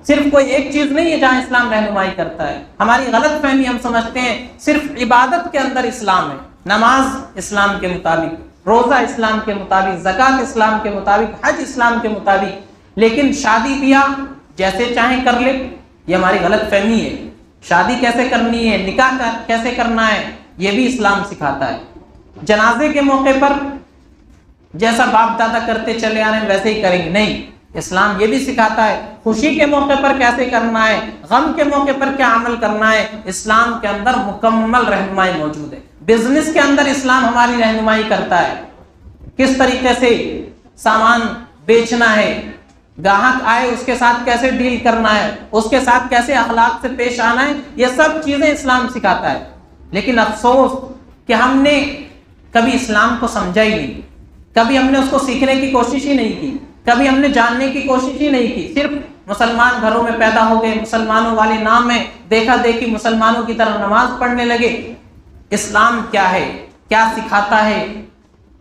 صرف کوئی ایک چیز نہیں ہے جہاں اسلام رہنمائی کرتا ہے۔ ہماری غلط فہمی، ہم سمجھتے ہیں صرف عبادت کے اندر اسلام ہے، نماز اسلام کے مطابق، روزہ اسلام کے مطابق، زکوٰۃ اسلام کے مطابق، حج اسلام کے مطابق، لیکن شادی بیاہ جیسے چاہیں کر لے، یہ ہماری غلط فہمی ہے۔ شادی کیسے کرنی ہے، نکاح کیسے کرنا ہے، یہ بھی اسلام سکھاتا ہے۔ جنازے کے موقع پر جیسا باپ دادا کرتے چلے آ رہے ہیں ویسے ہی کریں گے، نہیں، اسلام یہ بھی سکھاتا ہے خوشی کے موقع پر کیسے کرنا ہے، غم کے موقع پر کیا عمل کرنا ہے، اسلام کے اندر مکمل رہنمائی موجود ہے۔ بزنس کے اندر اسلام ہماری رہنمائی کرتا ہے، کس طریقے سے سامان بیچنا ہے، گاہک آئے اس کے ساتھ کیسے ڈیل کرنا ہے، اس کے ساتھ کیسے اخلاق سے پیش آنا ہے، یہ سب چیزیں اسلام سکھاتا ہے۔ لیکن افسوس کہ ہم نے کبھی اسلام کو سمجھا ہی نہیں، کبھی ہم نے اس کو سیکھنے کی کوشش ہی نہیں کی، کبھی ہم نے جاننے کی کوشش ہی نہیں کی، صرف مسلمان گھروں میں پیدا ہو گئے، مسلمانوں والے نام میں دیکھا دیکھی مسلمانوں کی طرح نماز پڑھنے لگے۔ اسلام کیا ہے، کیا سکھاتا ہے،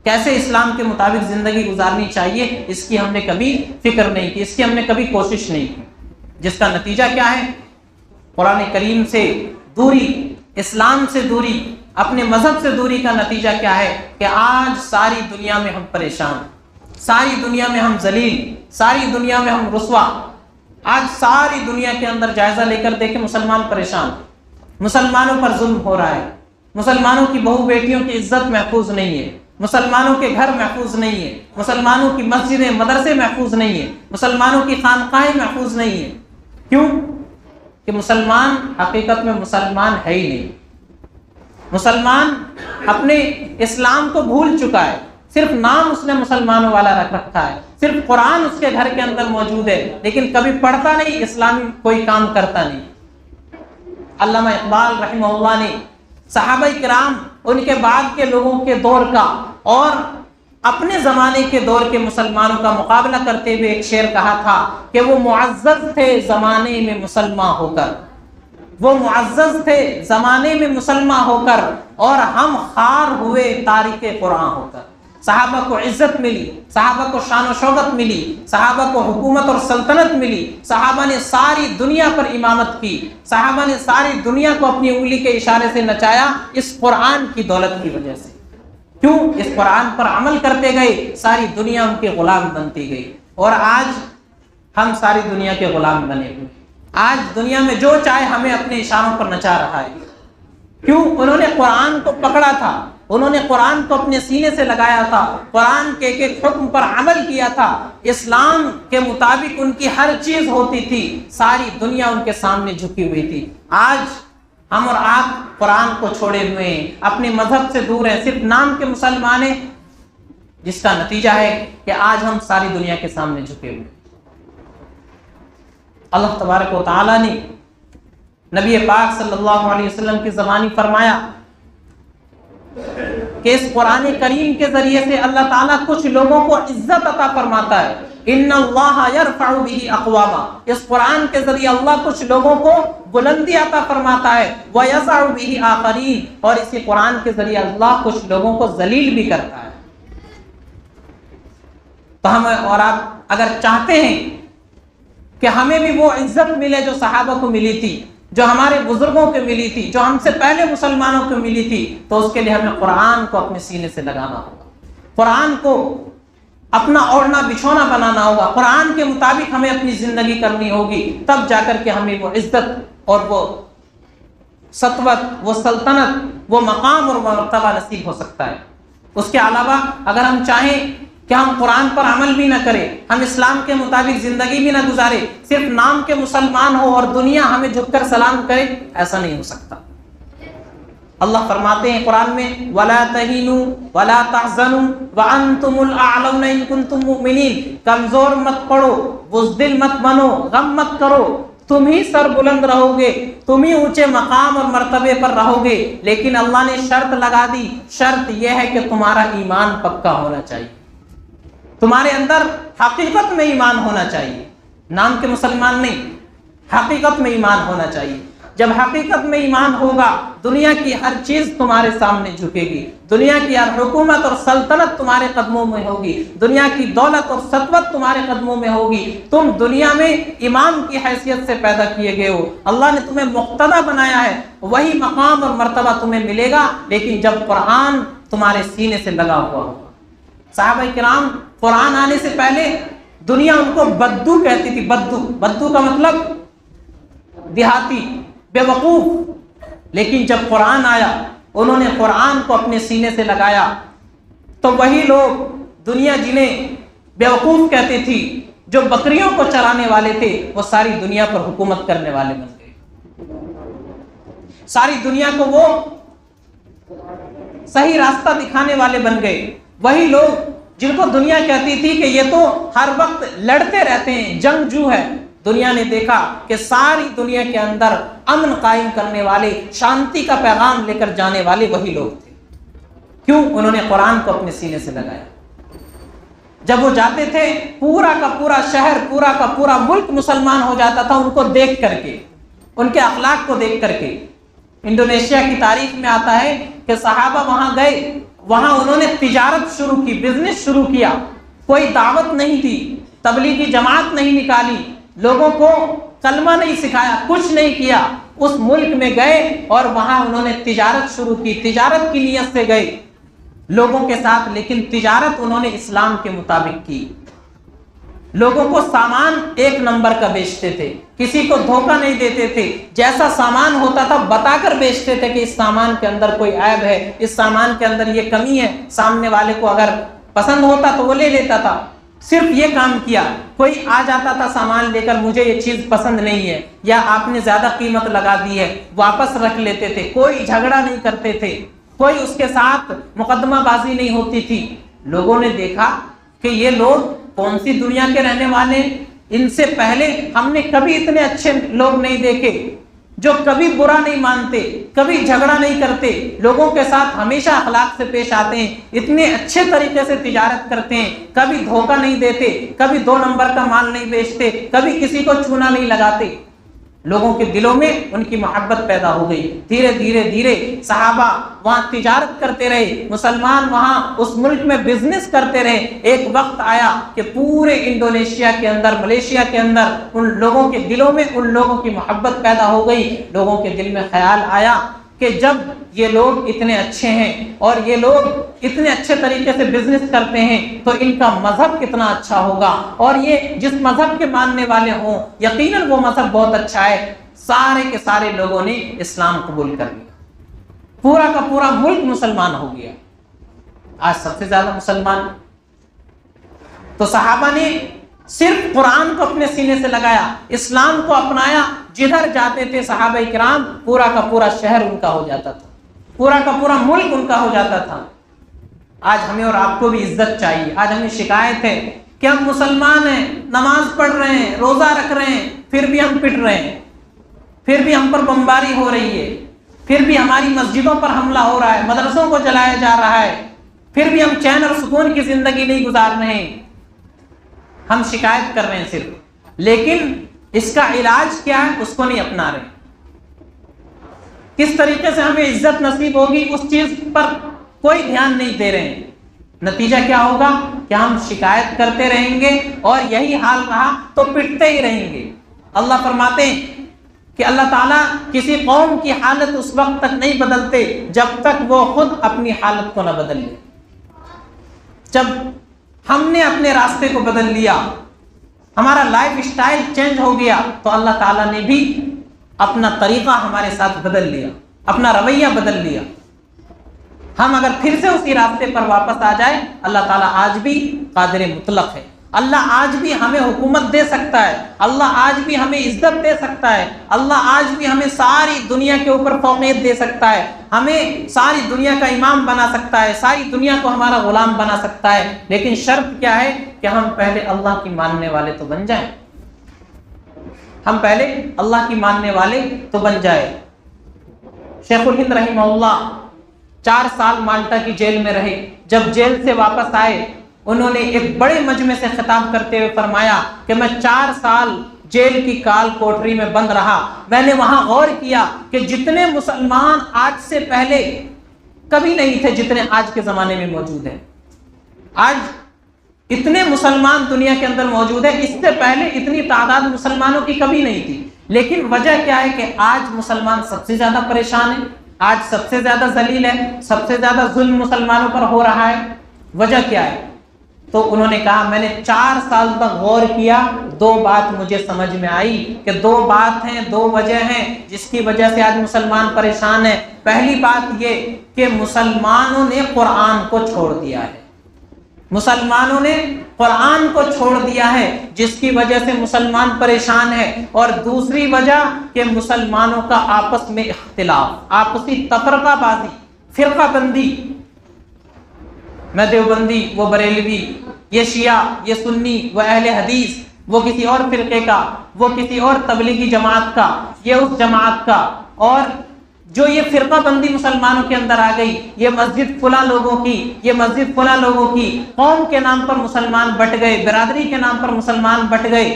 کیسے اسلام کے مطابق زندگی گزارنی چاہیے، اس کی ہم نے کبھی فکر نہیں کی، اس کی ہم نے کبھی کوشش نہیں کی، جس کا نتیجہ کیا ہے، قرآن کریم سے دوری، اسلام سے دوری، اپنے مذہب سے دوری کا نتیجہ کیا ہے کہ آج ساری دنیا میں ہم پریشان، ساری دنیا میں ہم ذلیل، ساری دنیا میں ہم رسوا۔ آج ساری دنیا کے اندر جائزہ لے کر دیکھیں، مسلمان پریشان، مسلمانوں پر ظلم ہو رہا ہے، مسلمانوں کی بہو بیٹیوں کی عزت محفوظ نہیں ہے، مسلمانوں کے گھر محفوظ نہیں ہے، مسلمانوں کی مسجدیں مدرسے محفوظ نہیں ہے، مسلمانوں کی خانقاہیں محفوظ نہیں ہیں۔ کیوں؟ کہ مسلمان حقیقت میں مسلمان ہے ہی نہیں، مسلمان اپنے اسلام کو بھول چکا ہے، صرف نام اس نے مسلمانوں والا رکھ رکھا ہے، صرف قرآن اس کے گھر کے اندر موجود ہے لیکن کبھی پڑھتا نہیں، اسلامی کوئی کام کرتا نہیں۔ علامہ اقبال رحمہ اللہ نے صحابہ کرام، ان کے بعد کے لوگوں کے دور کا اور اپنے زمانے کے دور کے مسلمانوں کا مقابلہ کرتے ہوئے ایک شعر کہا تھا کہ وہ معزز تھے زمانے میں مسلمان ہو کر، وہ معزز تھے زمانے میں مسلمان ہو کر، اور ہم خار ہوئے تارک قرآن ہو کر۔ صحابہ کو عزت ملی، صحابہ کو شان و شوکت ملی، صحابہ کو حکومت اور سلطنت ملی، صحابہ نے ساری دنیا پر امامت کی، صحابہ نے ساری دنیا کو اپنی انگلی کے اشارے سے نچایا، اس قرآن کی دولت کی وجہ سے۔ کیوں؟ اس قرآن پر عمل کرتے گئے، ساری دنیا ان کے غلام بنتی گئی، اور آج ہم ساری دنیا کے غلام بنے ہوئے۔ آج دنیا میں جو چاہے ہمیں اپنے اشاروں پر نچا رہا ہے۔ کیوں؟ انہوں نے قرآن کو پکڑا تھا، انہوں نے قرآن کو اپنے سینے سے لگایا تھا، قرآن کے ایک ایک حکم پر عمل کیا تھا، اسلام کے مطابق ان کی ہر چیز ہوتی تھی، ساری دنیا ان کے سامنے جھکی ہوئی تھی۔ آج ہم اور آپ قرآن کو چھوڑے ہوئے ہیں، اپنے مذہب سے دور ہیں، صرف نام کے مسلمان ہیں، جس کا نتیجہ ہے کہ آج ہم ساری دنیا کے سامنے جھکے ہوئے۔ اللہ تبارک و تعالیٰ نے نبی پاک صلی اللہ علیہ وسلم کی زبانی فرمایا کہ اس قرآن کریم کے ذریعے سے اللہ تعالیٰ کچھ لوگوں کو عزت عطا فرماتا ہے۔ ان اللہ یرفع بہ اقواما، اس قرآن کے ذریعے اللہ کچھ لوگوں کو بلندی عطا فرماتا ہے، ویضع بہ آخرین، اور اسی قرآن کے ذریعے اللہ کچھ لوگوں کو ذلیل بھی کرتا ہے۔ تو ہم اور آپ اگر چاہتے ہیں کہ ہمیں بھی وہ عزت ملے جو صحابہ کو ملی تھی، جو ہمارے بزرگوں کو ملی تھی، جو ہم سے پہلے مسلمانوں کو ملی تھی، تو اس کے لیے ہمیں قرآن کو اپنے سینے سے لگانا ہوگا، قرآن کو اپنا اوڑھنا بچھونا بنانا ہوگا، قرآن کے مطابق ہمیں اپنی زندگی کرنی ہوگی، تب جا کر کے ہمیں وہ عزت اور وہ سطوت، وہ سلطنت، وہ مقام اور مرتبہ نصیب ہو سکتا ہے۔ اس کے علاوہ اگر ہم چاہیں کہ ہم قرآن پر عمل بھی نہ کریں، ہم اسلام کے مطابق زندگی بھی نہ گزارے، صرف نام کے مسلمان ہو اور دنیا ہمیں جھک کر سلام کرے، ایسا نہیں ہو سکتا۔ اللہ فرماتے ہیں قرآن میں وَلَا تَهِنُوا وَلَا تَحْزَنُوا وَأَنْتُمُ الْأَعْلَوْنَ إِن كُنتُم مُؤْمِنِينَ، کمزور مت پڑو، بزدل مت بنو، غم مت کرو، تم ہی سر بلند رہو گے، تم ہی اونچے مقام اور مرتبے پر رہو گے، لیکن اللہ نے شرط لگا دی، شرط یہ ہے کہ تمہارا ایمان پکا ہونا چاہیے، تمہارے اندر حقیقت میں ایمان ہونا چاہیے، نام کے مسلمان نہیں، حقیقت میں ایمان ہونا چاہیے۔ جب حقیقت میں ایمان ہوگا، دنیا کی ہر چیز تمہارے سامنے جھکے گی، دنیا کی ہر حکومت اور سلطنت تمہارے قدموں میں ہوگی، دنیا کی دولت اور سطوت تمہارے قدموں میں ہوگی۔ تم دنیا میں امام کی حیثیت سے پیدا کیے گئے ہو، اللہ نے تمہیں مقتدی بنایا ہے، وہی مقام اور مرتبہ تمہیں ملے گا، لیکن جب قرآن تمہارے سینے سے لگا ہوا ہوگا۔ صحابہ کرام قرآن آنے سے پہلے دنیا ان کو بدو کہتی تھی، بدو کا مطلب دیہاتی، بے وقوف، لیکن جب قرآن آیا، انہوں نے قرآن کو اپنے سینے سے لگایا، تو وہی لوگ دنیا جنہیں بے وقوف کہتی تھی، جو بکریوں کو چرانے والے تھے، وہ ساری دنیا پر حکومت کرنے والے بن گئے، ساری دنیا کو وہ صحیح راستہ دکھانے والے بن گئے۔ وہی لوگ جن کو دنیا کہتی تھی کہ یہ تو ہر وقت لڑتے رہتے ہیں، جنگجو ہے، دنیا نے دیکھا کہ ساری دنیا کے اندر امن قائم کرنے والے، شانتی کا پیغام لے کر جانے والے وہی لوگ تھے۔ کیوں؟ انہوں نے قرآن کو اپنے سینے سے لگایا۔ جب وہ جاتے تھے، پورا کا پورا شہر، پورا کا پورا ملک مسلمان ہو جاتا تھا ان کو دیکھ کر کے، ان کے اخلاق کو دیکھ کر کے۔ انڈونیشیا کی تاریخ میں آتا ہے کہ صحابہ وہاں گئے، وہاں انہوں نے تجارت شروع کی، بزنس شروع کیا، کوئی دعوت نہیں تھی، تبلیغی جماعت نہیں نکالی، لوگوں کو کلمہ نہیں سکھایا، کچھ نہیں کیا، اس ملک میں گئے اور وہاں انہوں نے تجارت شروع کی، تجارت کی نیت سے گئے لوگوں کے ساتھ، لیکن تجارت انہوں نے اسلام کے مطابق کی۔ لوگوں کو سامان ایک نمبر کا بیچتے تھے، کسی کو دھوکہ نہیں دیتے تھے، جیسا سامان ہوتا تھا بتا کر بیچتے تھے کہ اس سامان کے اندر کوئی عیب ہے، اس سامان کے اندر یہ کمی ہے، سامنے والے کو اگر پسند ہوتا تو وہ لے لیتا تھا۔ صرف یہ کام کیا۔ کوئی آ جاتا تھا سامان لے کر، مجھے یہ چیز پسند نہیں ہے یا آپ نے زیادہ قیمت لگا دی ہے، واپس رکھ لیتے تھے، کوئی جھگڑا نہیں کرتے تھے، کوئی اس کے ساتھ مقدمہ بازی نہیں ہوتی تھی۔ لوگوں نے دیکھا کہ یہ لوگ کون سی دنیا کے رہنے والے، ان سے پہلے ہم نے کبھی اتنے اچھے لوگ نہیں دیکھے، جو کبھی برا نہیں مانتے، کبھی جھگڑا نہیں کرتے، لوگوں کے ساتھ ہمیشہ اخلاق سے پیش آتے ہیں، اتنے اچھے طریقے سے تجارت کرتے ہیں، کبھی دھوکہ نہیں دیتے، کبھی 2 نمبر کا مال نہیں بیچتے، کبھی کسی کو چونا نہیں لگاتے۔ لوگوں کے دلوں میں ان کی محبت پیدا ہو گئی۔ دھیرے دھیرے دھیرے صحابہ وہاں تجارت کرتے رہے، مسلمان وہاں اس ملک میں بزنس کرتے رہے۔ ایک وقت آیا کہ پورے انڈونیشیا کے اندر، ملیشیا کے اندر ان لوگوں کے دلوں میں ان لوگوں کی محبت پیدا ہو گئی۔ لوگوں کے دل میں خیال آیا کہ جب یہ لوگ اتنے اچھے ہیں اور یہ لوگ اتنے اچھے طریقے سے بزنس کرتے ہیں تو ان کا مذہب کتنا اچھا ہوگا، اور یہ جس مذہب کے ماننے والے ہوں یقیناً وہ مذہب بہت اچھا ہے۔ سارے کے سارے لوگوں نے اسلام قبول کر لیا، پورا کا پورا ملک مسلمان ہو گیا۔ آج سب سے زیادہ مسلمان۔ تو صحابہ نے صرف قرآن کو اپنے سینے سے لگایا، اسلام کو اپنایا، جدھر جاتے تھے صحابہ کرام پورا کا پورا شہر ان کا ہو جاتا تھا، پورا کا پورا ملک ان کا ہو جاتا تھا۔ آج ہمیں اور آپ کو بھی عزت چاہیے۔ آج ہمیں شکایت ہے کہ ہم مسلمان ہیں، نماز پڑھ رہے ہیں، روزہ رکھ رہے ہیں، پھر بھی ہم پٹ رہے ہیں، پھر بھی ہم پر بمباری ہو رہی ہے، پھر بھی ہماری مسجدوں پر حملہ ہو رہا ہے، مدرسوں کو جلایا جا رہا ہے، پھر بھی ہم چین اور سکون کی زندگی نہیں گزار رہے ہیں۔ ہم شکایت کر رہے ہیں صرف، لیکن اس کا علاج کیا ہے اس کو نہیں اپنا رہے۔ کس طریقے سے ہمیں عزت نصیب ہوگی اس چیز پر کوئی دھیان نہیں دے رہے ہیں۔ نتیجہ کیا ہوگا کہ ہم شکایت کرتے رہیں گے اور یہی حال رہا تو پٹتے ہی رہیں گے۔ اللہ فرماتے ہیں کہ اللہ تعالیٰ کسی قوم کی حالت اس وقت تک نہیں بدلتے جب تک وہ خود اپنی حالت کو نہ بدل لے۔ جب ہم نے اپنے راستے کو بدل لیا، ہمارا لائف سٹائل چینج ہو گیا، تو اللہ تعالیٰ نے بھی اپنا طریقہ ہمارے ساتھ بدل لیا، اپنا رویہ بدل لیا۔ ہم اگر پھر سے اسی راستے پر واپس آ جائے، اللہ تعالیٰ آج بھی قادر مطلق ہے، اللہ آج بھی ہمیں حکومت دے سکتا ہے، اللہ آج بھی ہمیں عزت دے سکتا ہے، اللہ آج بھی ہمیں ساری دنیا کے اوپر فوقیت دے سکتا ہے، ہمیں ساری دنیا کا امام بنا سکتا ہے، ساری دنیا کو ہمارا غلام بنا سکتا ہے۔ لیکن شرط کیا ہے کہ ہم پہلے اللہ کی ماننے والے تو بن جائیں، ہم پہلے اللہ کی ماننے والے تو بن جائے۔ شیخ الہند رحمہ اللہ 4 سال مالٹا کی جیل میں رہے۔ جب جیل سے واپس آئے، انہوں نے ایک بڑے مجمع سے خطاب کرتے ہوئے فرمایا کہ میں 4 سال جیل کی کال کوٹری میں بند رہا، میں نے وہاں غور کیا کہ جتنے مسلمان آج سے پہلے کبھی نہیں تھے جتنے آج کے زمانے میں موجود ہیں۔ آج اتنے مسلمان دنیا کے اندر موجود ہیں، اس سے پہلے اتنی تعداد مسلمانوں کی کبھی نہیں تھی۔ لیکن وجہ کیا ہے کہ آج مسلمان سب سے زیادہ پریشان ہیں، آج سب سے زیادہ ذلیل ہے، سب سے زیادہ ظلم مسلمانوں پر ہو رہا ہے۔ وجہ کیا ہے؟ تو انہوں نے کہا میں نے 4 سال تک غور کیا، 2 بات مجھے سمجھ میں آئی کہ 2 بات ہیں، 2 وجہ ہیں جس کی وجہ سے آج مسلمان پریشان ہیں۔ پہلی بات یہ کہ مسلمانوں نے قرآن کو چھوڑ دیا ہے، مسلمانوں نے قرآن کو چھوڑ دیا ہے جس کی وجہ سے مسلمان پریشان ہے۔ اور دوسری وجہ کہ مسلمانوں کا آپس میں اختلاف، آپسی تفرقہ بازی، فرقہ بندی، میں دیوبندی، وہ بریلوی، یہ شیعہ، یہ سنی، وہ اہل حدیث، وہ کسی اور فرقے کا، وہ کسی اور تبلیغی جماعت کا، یہ اس جماعت کا، اور جو یہ فرقہ بندی مسلمانوں کے اندر آ گئی، یہ مسجد فلاں لوگوں کی، یہ مسجد فلاں لوگوں کی، قوم کے نام پر مسلمان بٹ گئے، برادری کے نام پر مسلمان بٹ گئے۔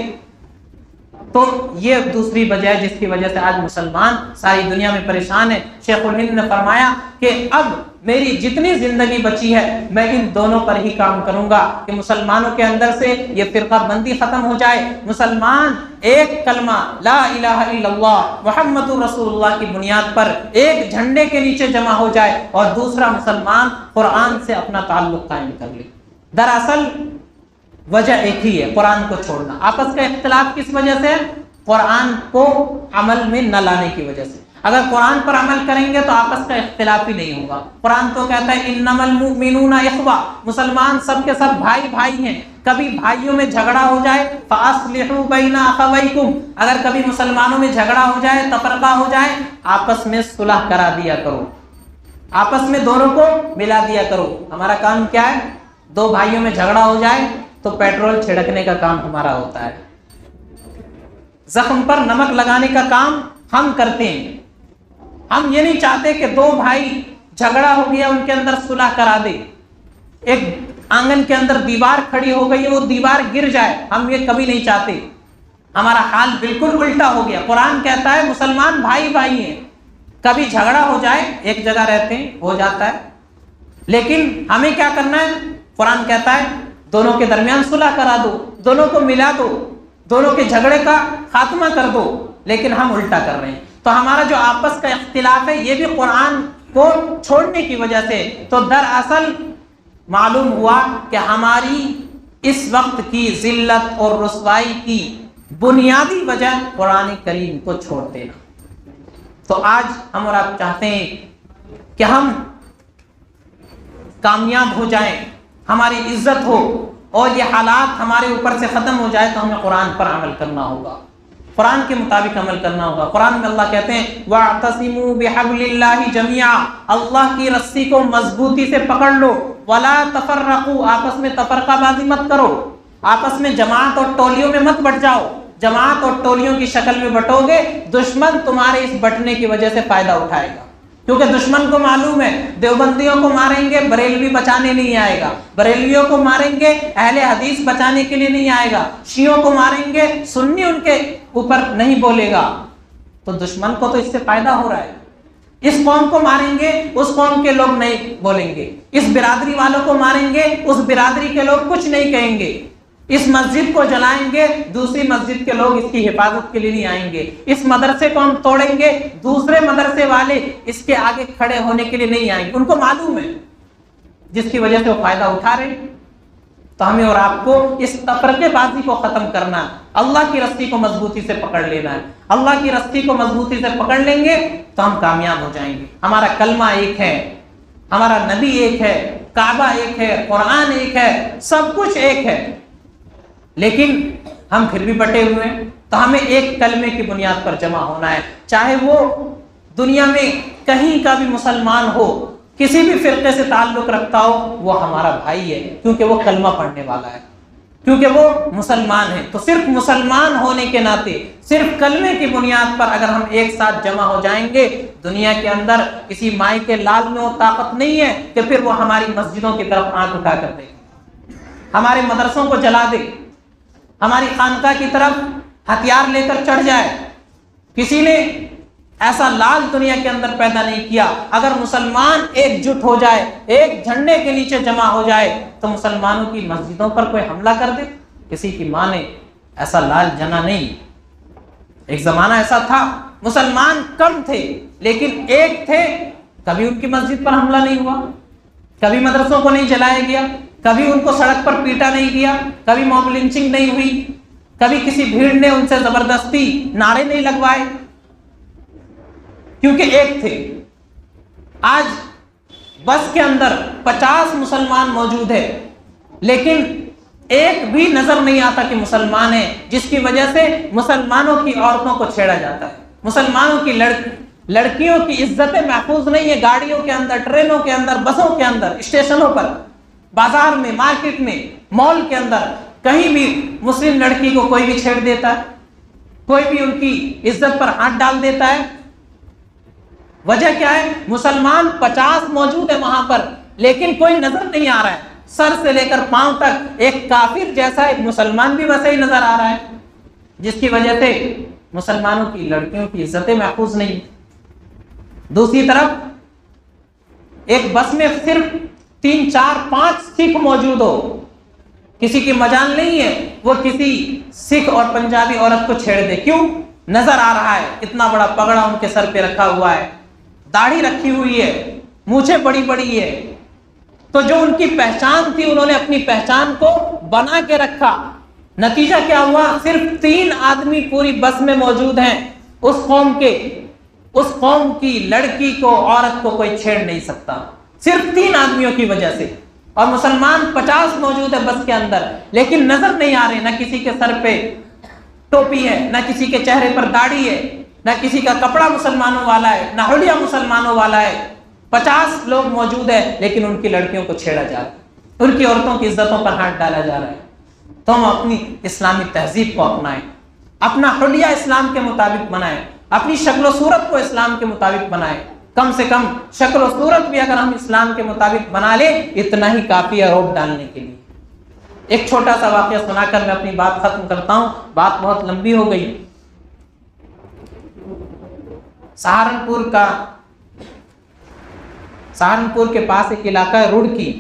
تو یہ دوسری وجہ ہے جس کی وجہ سے آج مسلمان ساری دنیا میں پریشان ہے۔ شیخ الہند نے فرمایا کہ اب میری جتنی زندگی بچی ہے میں ان دونوں پر ہی کام کروں گا کہ مسلمانوں کے اندر سے یہ فرقہ بندی ختم ہو جائے، مسلمان ایک کلمہ لا الہ الا اللہ محمد رسول اللہ کی بنیاد پر ایک جھنڈے کے نیچے جمع ہو جائے، اور دوسرا مسلمان قرآن سے اپنا تعلق قائم کر لے۔ دراصل وجہ ایک ہی ہے، قرآن کو چھوڑنا۔ آپس کا اختلاف کس وجہ سے؟ قرآن کو عمل میں نہ لانے کی وجہ سے۔ اگر قرآن پر عمل کریں گے تو آپس کا اختلاف ہی نہیں ہوگا۔ قرآن تو کہتا ہے انما المؤمنون اخوہ، مسلمان سب کے سب بھائی بھائی ہیں۔ کبھی بھائیوں میں جھگڑا ہو جائے فاصلحوا بین اخویکم، اگر کبھی مسلمانوں میں جھگڑا ہو جائے، تفرقہ ہو جائے، آپس میں صلح کرا دیا کرو، آپس میں دونوں کو ملا دیا کرو۔ ہمارا کام کیا ہے؟ دو بھائیوں میں جھگڑا ہو جائے تو پیٹرول چھڑکنے کا کام ہمارا ہوتا ہے، زخم پر نمک لگانے کا کام ہم کرتے ہیں۔ ہم یہ نہیں چاہتے کہ دو بھائی جھگڑا ہو گیا ان کے اندر صلح کرا دے، ایک آنگن کے اندر دیوار کھڑی ہو گئی وہ دیوار گر جائے، ہم یہ کبھی نہیں چاہتے۔ ہمارا حال بالکل الٹا ہو گیا۔ قرآن کہتا ہے مسلمان بھائی بھائی ہیں، کبھی جھگڑا ہو جائے ایک جگہ رہتے ہیں ہو جاتا ہے، لیکن ہمیں کیا کرنا ہے؟ قرآن کہتا ہے دونوں کے درمیان صلح کرا دو، دونوں کو ملا دو، دونوں کے جھگڑے کا خاتمہ کر دو، لیکن ہم الٹا کر رہے ہیں۔ تو ہمارا جو آپس کا اختلاف ہے یہ بھی قرآن کو چھوڑنے کی وجہ سے۔ تو دراصل معلوم ہوا کہ ہماری اس وقت کی ذلت اور رسوائی کی بنیادی وجہ قرآن کریم کو چھوڑ دینا۔ تو آج ہم اور آپ چاہتے ہیں کہ ہم کامیاب ہو جائیں، ہماری عزت ہو اور یہ حالات ہمارے اوپر سے ختم ہو جائے، تو ہمیں قرآن پر عمل کرنا ہوگا، قرآن کے مطابق عمل کرنا ہوگا۔ قرآن میں اللہ کہتے ہیں وَاعْتَصِمُوا بِحَبْلِ اللَّهِ جَمِيعًا، اللہ کی رسی کو مضبوطی سے پکڑ لو، وَلَا تَفَرَّقُوا، آپس میں تفرقہ بازی مت کرو، آپس میں جماعت اور ٹولیوں میں مت بٹ جاؤ۔ جماعت اور ٹولیوں کی شکل میں بٹو گے، دشمن تمہارے اس بٹنے کی وجہ سے فائدہ اٹھائے گا، کیونکہ دشمن کو معلوم ہے دیوبندیوں کو ماریں گے بریلوی بچانے نہیں آئے گا، بریلویوں کو ماریں گے اہل حدیث بچانے کے لیے نہیں آئے گا، شیعوں کو ماریں گے سنی ان کے اوپر نہیں بولے گا۔ تو دشمن کو تو اس سے فائدہ ہو رہا ہے، اس قوم کو ماریں گے اس قوم کے لوگ نہیں بولیں گے، اس برادری والوں کو ماریں گے اس برادری کے لوگ کچھ نہیں کہیں گے، اس مسجد کو جلائیں گے دوسری مسجد کے لوگ اس کی حفاظت کے لیے نہیں آئیں گے، اس مدرسے کو ہم توڑیں گے دوسرے مدرسے والے اس کے آگے کھڑے ہونے کے لیے نہیں آئیں گے۔ ان کو معلوم ہے جس کی وجہ سے وہ فائدہ اٹھا رہے ہیں۔ تو ہمیں اور آپ کو اس تفرقے بازی کو ختم کرنا ہے، اللہ کی رسی کو مضبوطی سے پکڑ لینا ہے۔ اللہ کی رسی کو مضبوطی سے پکڑ لیں گے تو ہم کامیاب ہو جائیں گے۔ ہمارا کلمہ ایک ہے، ہمارا نبی ایک ہے، کعبہ ایک ہے، قرآن ایک ہے، سب کچھ ایک ہے، لیکن ہم پھر بھی بٹے ہوئے ہیں۔ تو ہمیں ایک کلمے کی بنیاد پر جمع ہونا ہے، چاہے وہ دنیا میں کہیں کا بھی مسلمان ہو، کسی بھی فرقے سے تعلق رکھتا ہو، وہ ہمارا بھائی ہے، کیونکہ وہ کلمہ پڑھنے والا ہے، کیونکہ وہ مسلمان ہے۔ تو صرف مسلمان ہونے کے ناطے، صرف کلمے کی بنیاد پر اگر ہم ایک ساتھ جمع ہو جائیں گے، دنیا کے اندر کسی مائی کے لال میں وہ طاقت نہیں ہے کہ پھر وہ ہماری مسجدوں کی طرف آنکھ اٹھا کر دے، ہمارے مدرسوں کو جلا دے، ہماری خانقاہ کی طرف ہتھیار لے کر چڑھ جائے۔ کسی نے ایسا لال دنیا کے اندر پیدا نہیں کیا۔ اگر مسلمان ایک جٹ ہو جائے، ایک جھنڈے کے نیچے جمع ہو جائے، تو مسلمانوں کی مسجدوں پر کوئی حملہ کر دے؟ کسی کی ماں نے ایسا لال جنا نہیں۔ ایک زمانہ ایسا تھا مسلمان کم تھے لیکن ایک تھے، کبھی ان کی مسجد پر حملہ نہیں ہوا، کبھی مدرسوں کو نہیں جلایا گیا، کبھی ان کو سڑک پر پیٹا نہیں گیا، کبھی موب لنچنگ نہیں ہوئی، کبھی کسی بھیڑ نے ان سے زبردستی نعرے نہیں لگوائے، کیونکہ ایک تھے۔ آج بس کے اندر 50 مسلمان موجود ہے لیکن ایک بھی نظر نہیں آتا کہ مسلمان ہے، جس کی وجہ سے مسلمانوں کی عورتوں کو چھیڑا جاتا ہے، مسلمانوں کی لڑکیوں کی عزتیں محفوظ نہیں ہے، گاڑیوں کے اندر، ٹرینوں کے اندر، بسوں کے اندر، اسٹیشنوں پر، بازار میں، مارکیٹ میں، مال کے اندر، کہیں بھی مسلم لڑکی کو کوئی بھی چھیڑ دیتا ہے، کوئی بھی ان کی عزت پر ہاتھ ڈال دیتا ہے۔ وجہ کیا ہے؟ مسلمان 50 موجود ہے وہاں پر لیکن کوئی نظر نہیں آ رہا ہے، سر سے لے کر پاؤں تک ایک کافر جیسا ایک مسلمان بھی ویسا ہی نظر آ رہا ہے۔ جس کی وجہ سے مسلمانوں کی لڑکیوں کی عزتیں محفوظ نہیں. دوسری طرف ایک بس میں صرف 3 4 5 سکھ موجود ہو، کسی کی مجال نہیں ہے وہ کسی سکھ اور پنجابی عورت کو چھیڑ دے. کیوں؟ نظر آ رہا ہے اتنا بڑا پگڑا ان کے سر پہ رکھا ہوا ہے، داڑھی رکھی ہوئی ہے، مونچھیں بڑی بڑی ہے. تو جو ان کی پہچان تھی انہوں نے اپنی پہچان کو بنا کے رکھا. نتیجہ کیا ہوا؟ صرف 3 آدمی پوری بس میں موجود ہیں اس قوم کے. اس قوم کی لڑکی کو، عورت کو کوئی چھیڑ نہیں سکتا، صرف 3 آدمیوں کی وجہ سے. اور مسلمان 50 موجود ہے بس کے اندر، لیکن نظر نہیں آ رہے. نہ کسی کے سر پہ ٹوپی ہے، نہ کسی کے چہرے پر داڑھی ہے، نہ کسی کا کپڑا مسلمانوں والا ہے، نہ حلیہ مسلمانوں والا ہے. 50 لوگ موجود ہیں لیکن ان کی لڑکیوں کو چھیڑا جا رہا ہے، ان کی عورتوں کی عزتوں پر ہاتھ ڈالا جا رہا ہے. تو ہم اپنی اسلامی تہذیب کو اپنائیں، اپنا حلیہ اسلام کے مطابق بنائیں، اپنی شکل و صورت کو اسلام کے مطابق بنائیں. کم سے کم شکل و صورت بھی اگر ہم اسلام کے مطابق بنا لیں اتنا ہی کافی ہے روپ ڈالنے کے لیے. ایک چھوٹا سا واقعہ سنا کر میں اپنی بات ختم کرتا ہوں، بات بہت لمبی ہو گئی. سہارنپور کے پاس ایک علاقہ ہے رڑکی،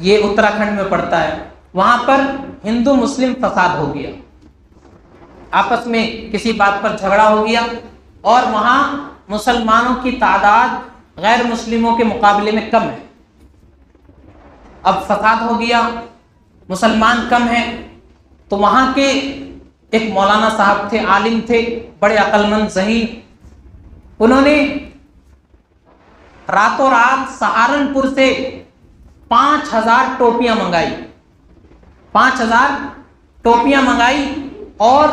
یہ اتراکھنڈ میں پڑتا ہے. وہاں پر ہندو مسلم فساد ہو گیا، آپس میں کسی بات پر جھگڑا ہو گیا اور وہاں مسلمانوں کی تعداد غیر مسلموں کے مقابلے میں کم ہے. اب فساد ہو گیا، مسلمان کم ہیں، تو وہاں کے ایک مولانا صاحب تھے، عالم تھے، بڑے عقل مند ذہین. انہوں نے راتوں رات سہارنپور سے 5000 ٹوپیاں منگائی، 5000 ٹوپیاں منگائی اور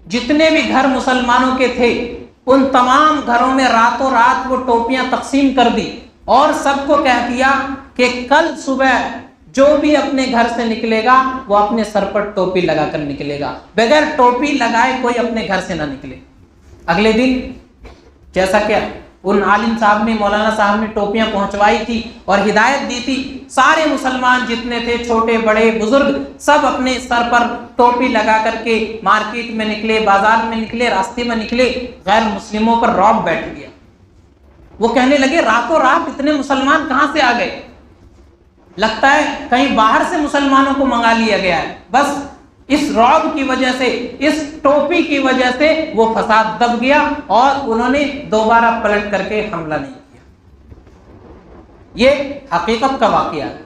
جتنے بھی گھر مسلمانوں کے تھے ان تمام گھروں میں راتوں رات وہ ٹوپیاں تقسیم کر دی اور سب کو کہہ دیا کہ کل صبح جو بھی اپنے گھر سے نکلے گا وہ اپنے سر پر ٹوپی لگا کر نکلے گا، بغیر ٹوپی لگائے کوئی اپنے گھر سے نہ نکلے. اگلے دن جیسا کہ ان عالم صاحب نے، مولانا صاحب نے ٹوپیاں پہنچوائی تھی اور ہدایت دی تھی، سارے مسلمان جتنے تھے، چھوٹے بڑے بزرگ، سب اپنے سر پر ٹوپی لگا کر کے مارکیٹ میں نکلے، بازار میں نکلے، راستے میں نکلے. غیر مسلموں پر رعب بیٹھ گیا. وہ کہنے لگے راتوں رات اتنے مسلمان کہاں سے آ گئے؟ لگتا ہے کہیں باہر سے مسلمانوں کو منگا لیا گیا ہے. بس اس رعب کی وجہ سے، اس ٹوپی کی وجہ سے وہ فساد دب گیا اور انہوں نے دوبارہ پلٹ کر کے حملہ نہیں کیا. یہ حقیقت کا واقعہ ہے،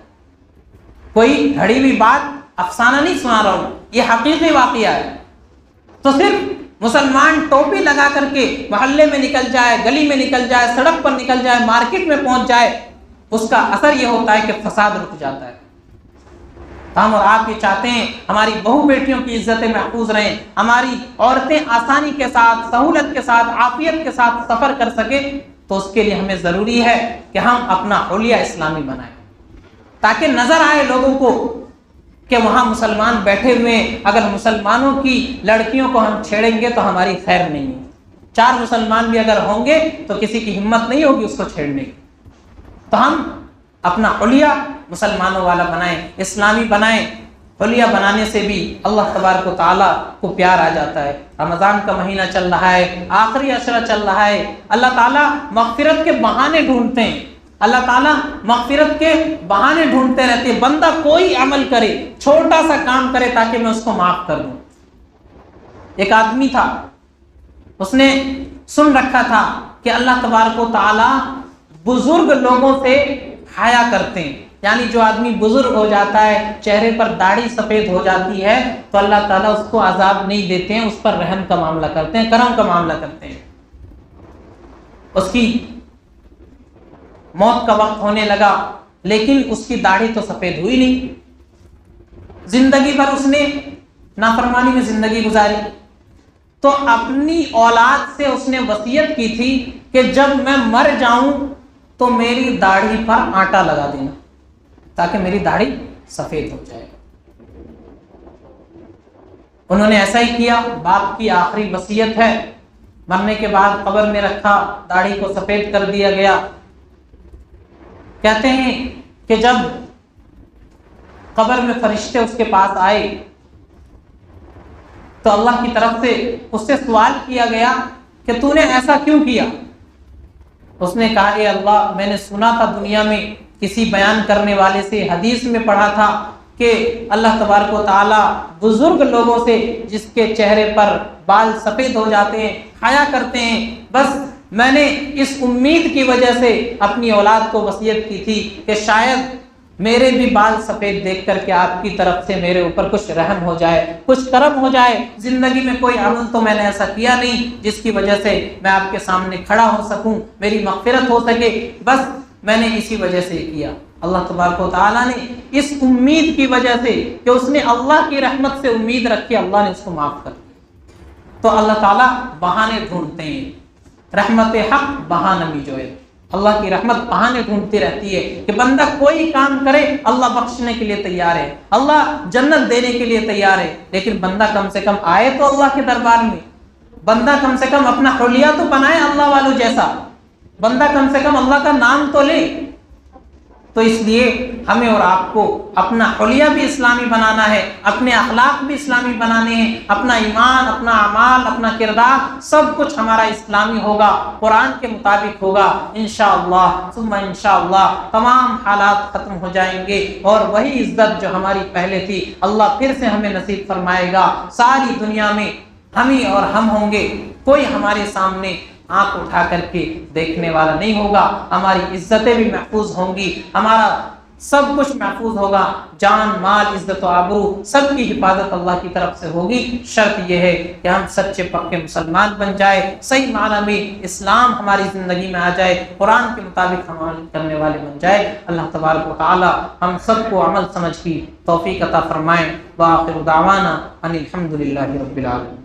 کوئی گھڑی ہوئی بات، افسانہ نہیں سنا رہا ہوں، یہ حقیقی واقعہ ہے. تو صرف مسلمان ٹوپی لگا کر کے محلے میں نکل جائے، گلی میں نکل جائے، سڑک پر نکل جائے، مارکیٹ میں پہنچ جائے، اس کا اثر یہ ہوتا ہے کہ فساد رک جاتا ہے. ہم اور آپ یہ چاہتے ہیں ہماری بہو بیٹیوں کی عزتیں محفوظ رہیں، ہماری عورتیں آسانی کے ساتھ، سہولت کے ساتھ، عافیت کے ساتھ سفر کر سکیں. تو اس کے لیے ہمیں ضروری ہے کہ ہم اپنا حلیہ اسلامی بنائیں تاکہ نظر آئے لوگوں کو کہ وہاں مسلمان بیٹھے ہوئے ہیں. اگر مسلمانوں کی لڑکیوں کو ہم چھیڑیں گے تو ہماری خیر نہیں ہے. 4 مسلمان بھی اگر ہوں گے تو کسی کی ہمت نہیں ہوگی اس کو چھیڑنے کی. تو ہم اپنا حلیہ مسلمانوں والا بنائیں، اسلامی بنائیں. حلیہ بنانے سے بھی اللہ تبارک و تعالیٰ کو پیار آ جاتا ہے. رمضان کا مہینہ چل رہا ہے، آخری عشرہ چل رہا ہے، اللہ تعالیٰ مغفرت کے بہانے ڈھونڈتے ہیں، اللہ تعالیٰ مغفرت کے بہانے ڈھونڈتے رہتے ہیں. بندہ کوئی عمل کرے، چھوٹا سا کام کرے تاکہ میں اس کو معاف کر دوں. ایک آدمی تھا، اس نے سن رکھا تھا کہ اللہ تبارک و تعالیٰ بزرگ لوگوں سے حیا کرتے ہیں. یعنی جو آدمی بزرگ ہو جاتا ہے، چہرے پر داڑھی سفید ہو جاتی ہے، تو اللہ تعالیٰ اس کو عذاب نہیں دیتے ہیں، اس پر رحم کا معاملہ کرتے ہیں، کرم کا معاملہ کرتے ہیں. اس کی موت کا وقت ہونے لگا لیکن اس کی داڑھی تو سفید ہوئی نہیں. زندگی بھر اس نے نافرمانی میں زندگی گزاری. تو اپنی اولاد سے اس نے وصیت کی تھی کہ جب میں مر جاؤں تو میری داڑھی پر آٹا لگا دینا تاکہ میری داڑھی سفید ہو جائے. انہوں نے ایسا ہی کیا. باپ کی آخری وصیت ہے، مرنے کے بعد قبر میں رکھا، داڑھی کو سفید کر دیا گیا. کہتے ہیں کہ جب قبر میں فرشتے اس کے پاس آئے تو اللہ کی طرف سے اس سے سوال کیا گیا کہ تو نے ایسا کیوں کیا؟ اس نے کہا اے اللہ، میں نے سنا تھا دنیا میں کسی بیان کرنے والے سے، حدیث میں پڑھا تھا کہ اللہ تبارک و تعالی بزرگ لوگوں سے جس کے چہرے پر بال سفید ہو جاتے ہیں حیا کرتے ہیں، بس میں نے اس امید کی وجہ سے اپنی اولاد کو وصیت کی تھی کہ شاید میرے بھی بال سفید دیکھ کر کے آپ کی طرف سے میرے اوپر کچھ رحم ہو جائے، کچھ کرم ہو جائے۔ زندگی میں کوئی عمل تو میں نے ایسا کیا نہیں جس کی وجہ سے میں آپ کے سامنے کھڑا ہو سکوں، میری مغفرت ہو سکے، بس میں نے اسی وجہ سے کیا۔ اللہ تبارک و تعالیٰ نے اس امید کی وجہ سے کہ اس نے اللہ کی رحمت سے امید رکھی، اللہ نے اس کو معاف کر دیا۔ تو اللہ تعالیٰ بہانے ڈھونڈتے ہیں، رحمت حق بہانہ جو ہے، اللہ کی رحمت بہانے ڈھونڈتی رہتی ہے کہ بندہ کوئی کام کرے اللہ بخشنے کے لیے تیار ہے، اللہ جنت دینے کے لیے تیار ہے، لیکن بندہ کم سے کم آئے تو اللہ کے دربار میں، بندہ کم سے کم اپنا حلیہ تو بنائے اللہ والوں جیسا، بندہ کم سے کم اللہ کا نام تو لے۔ تو اس لیے ہمیں اور آپ کو اپنا حلیہ بھی اسلامی بنانا ہے، اپنے اخلاق بھی اسلامی بنانے ہیں، اپنا ایمان، اپنا اعمال، اپنا کردار سب کچھ ہمارا اسلامی ہوگا، قرآن کے مطابق ہوگا انشاءاللہ ثم انشاءاللہ تمام حالات ختم ہو جائیں گے، اور وہی عزت جو ہماری پہلے تھی اللہ پھر سے ہمیں نصیب فرمائے گا۔ ساری دنیا میں ہمیں اور ہم ہوں گے، کوئی ہمارے سامنے آنکھ اٹھا کر کے دیکھنے والا نہیں ہوگا، ہماری عزتیں بھی محفوظ ہوں گی، ہمارا سب کچھ محفوظ ہوگا، جان مال عزت و آبرو سب کی حفاظت اللہ کی طرف سے ہوگی۔ شرط یہ ہے کہ ہم سچے پکے مسلمان بن جائے، صحیح معنی میں اسلام ہماری زندگی میں آ جائے، قرآن کے مطابق عمل کرنے والے بن جائے۔ اللہ تبارک و تعالی ہم سب کو عمل سمجھ کی توفیق عطا فرمائے۔ وآخر دعوانا ان الحمد للہ رب العالمین۔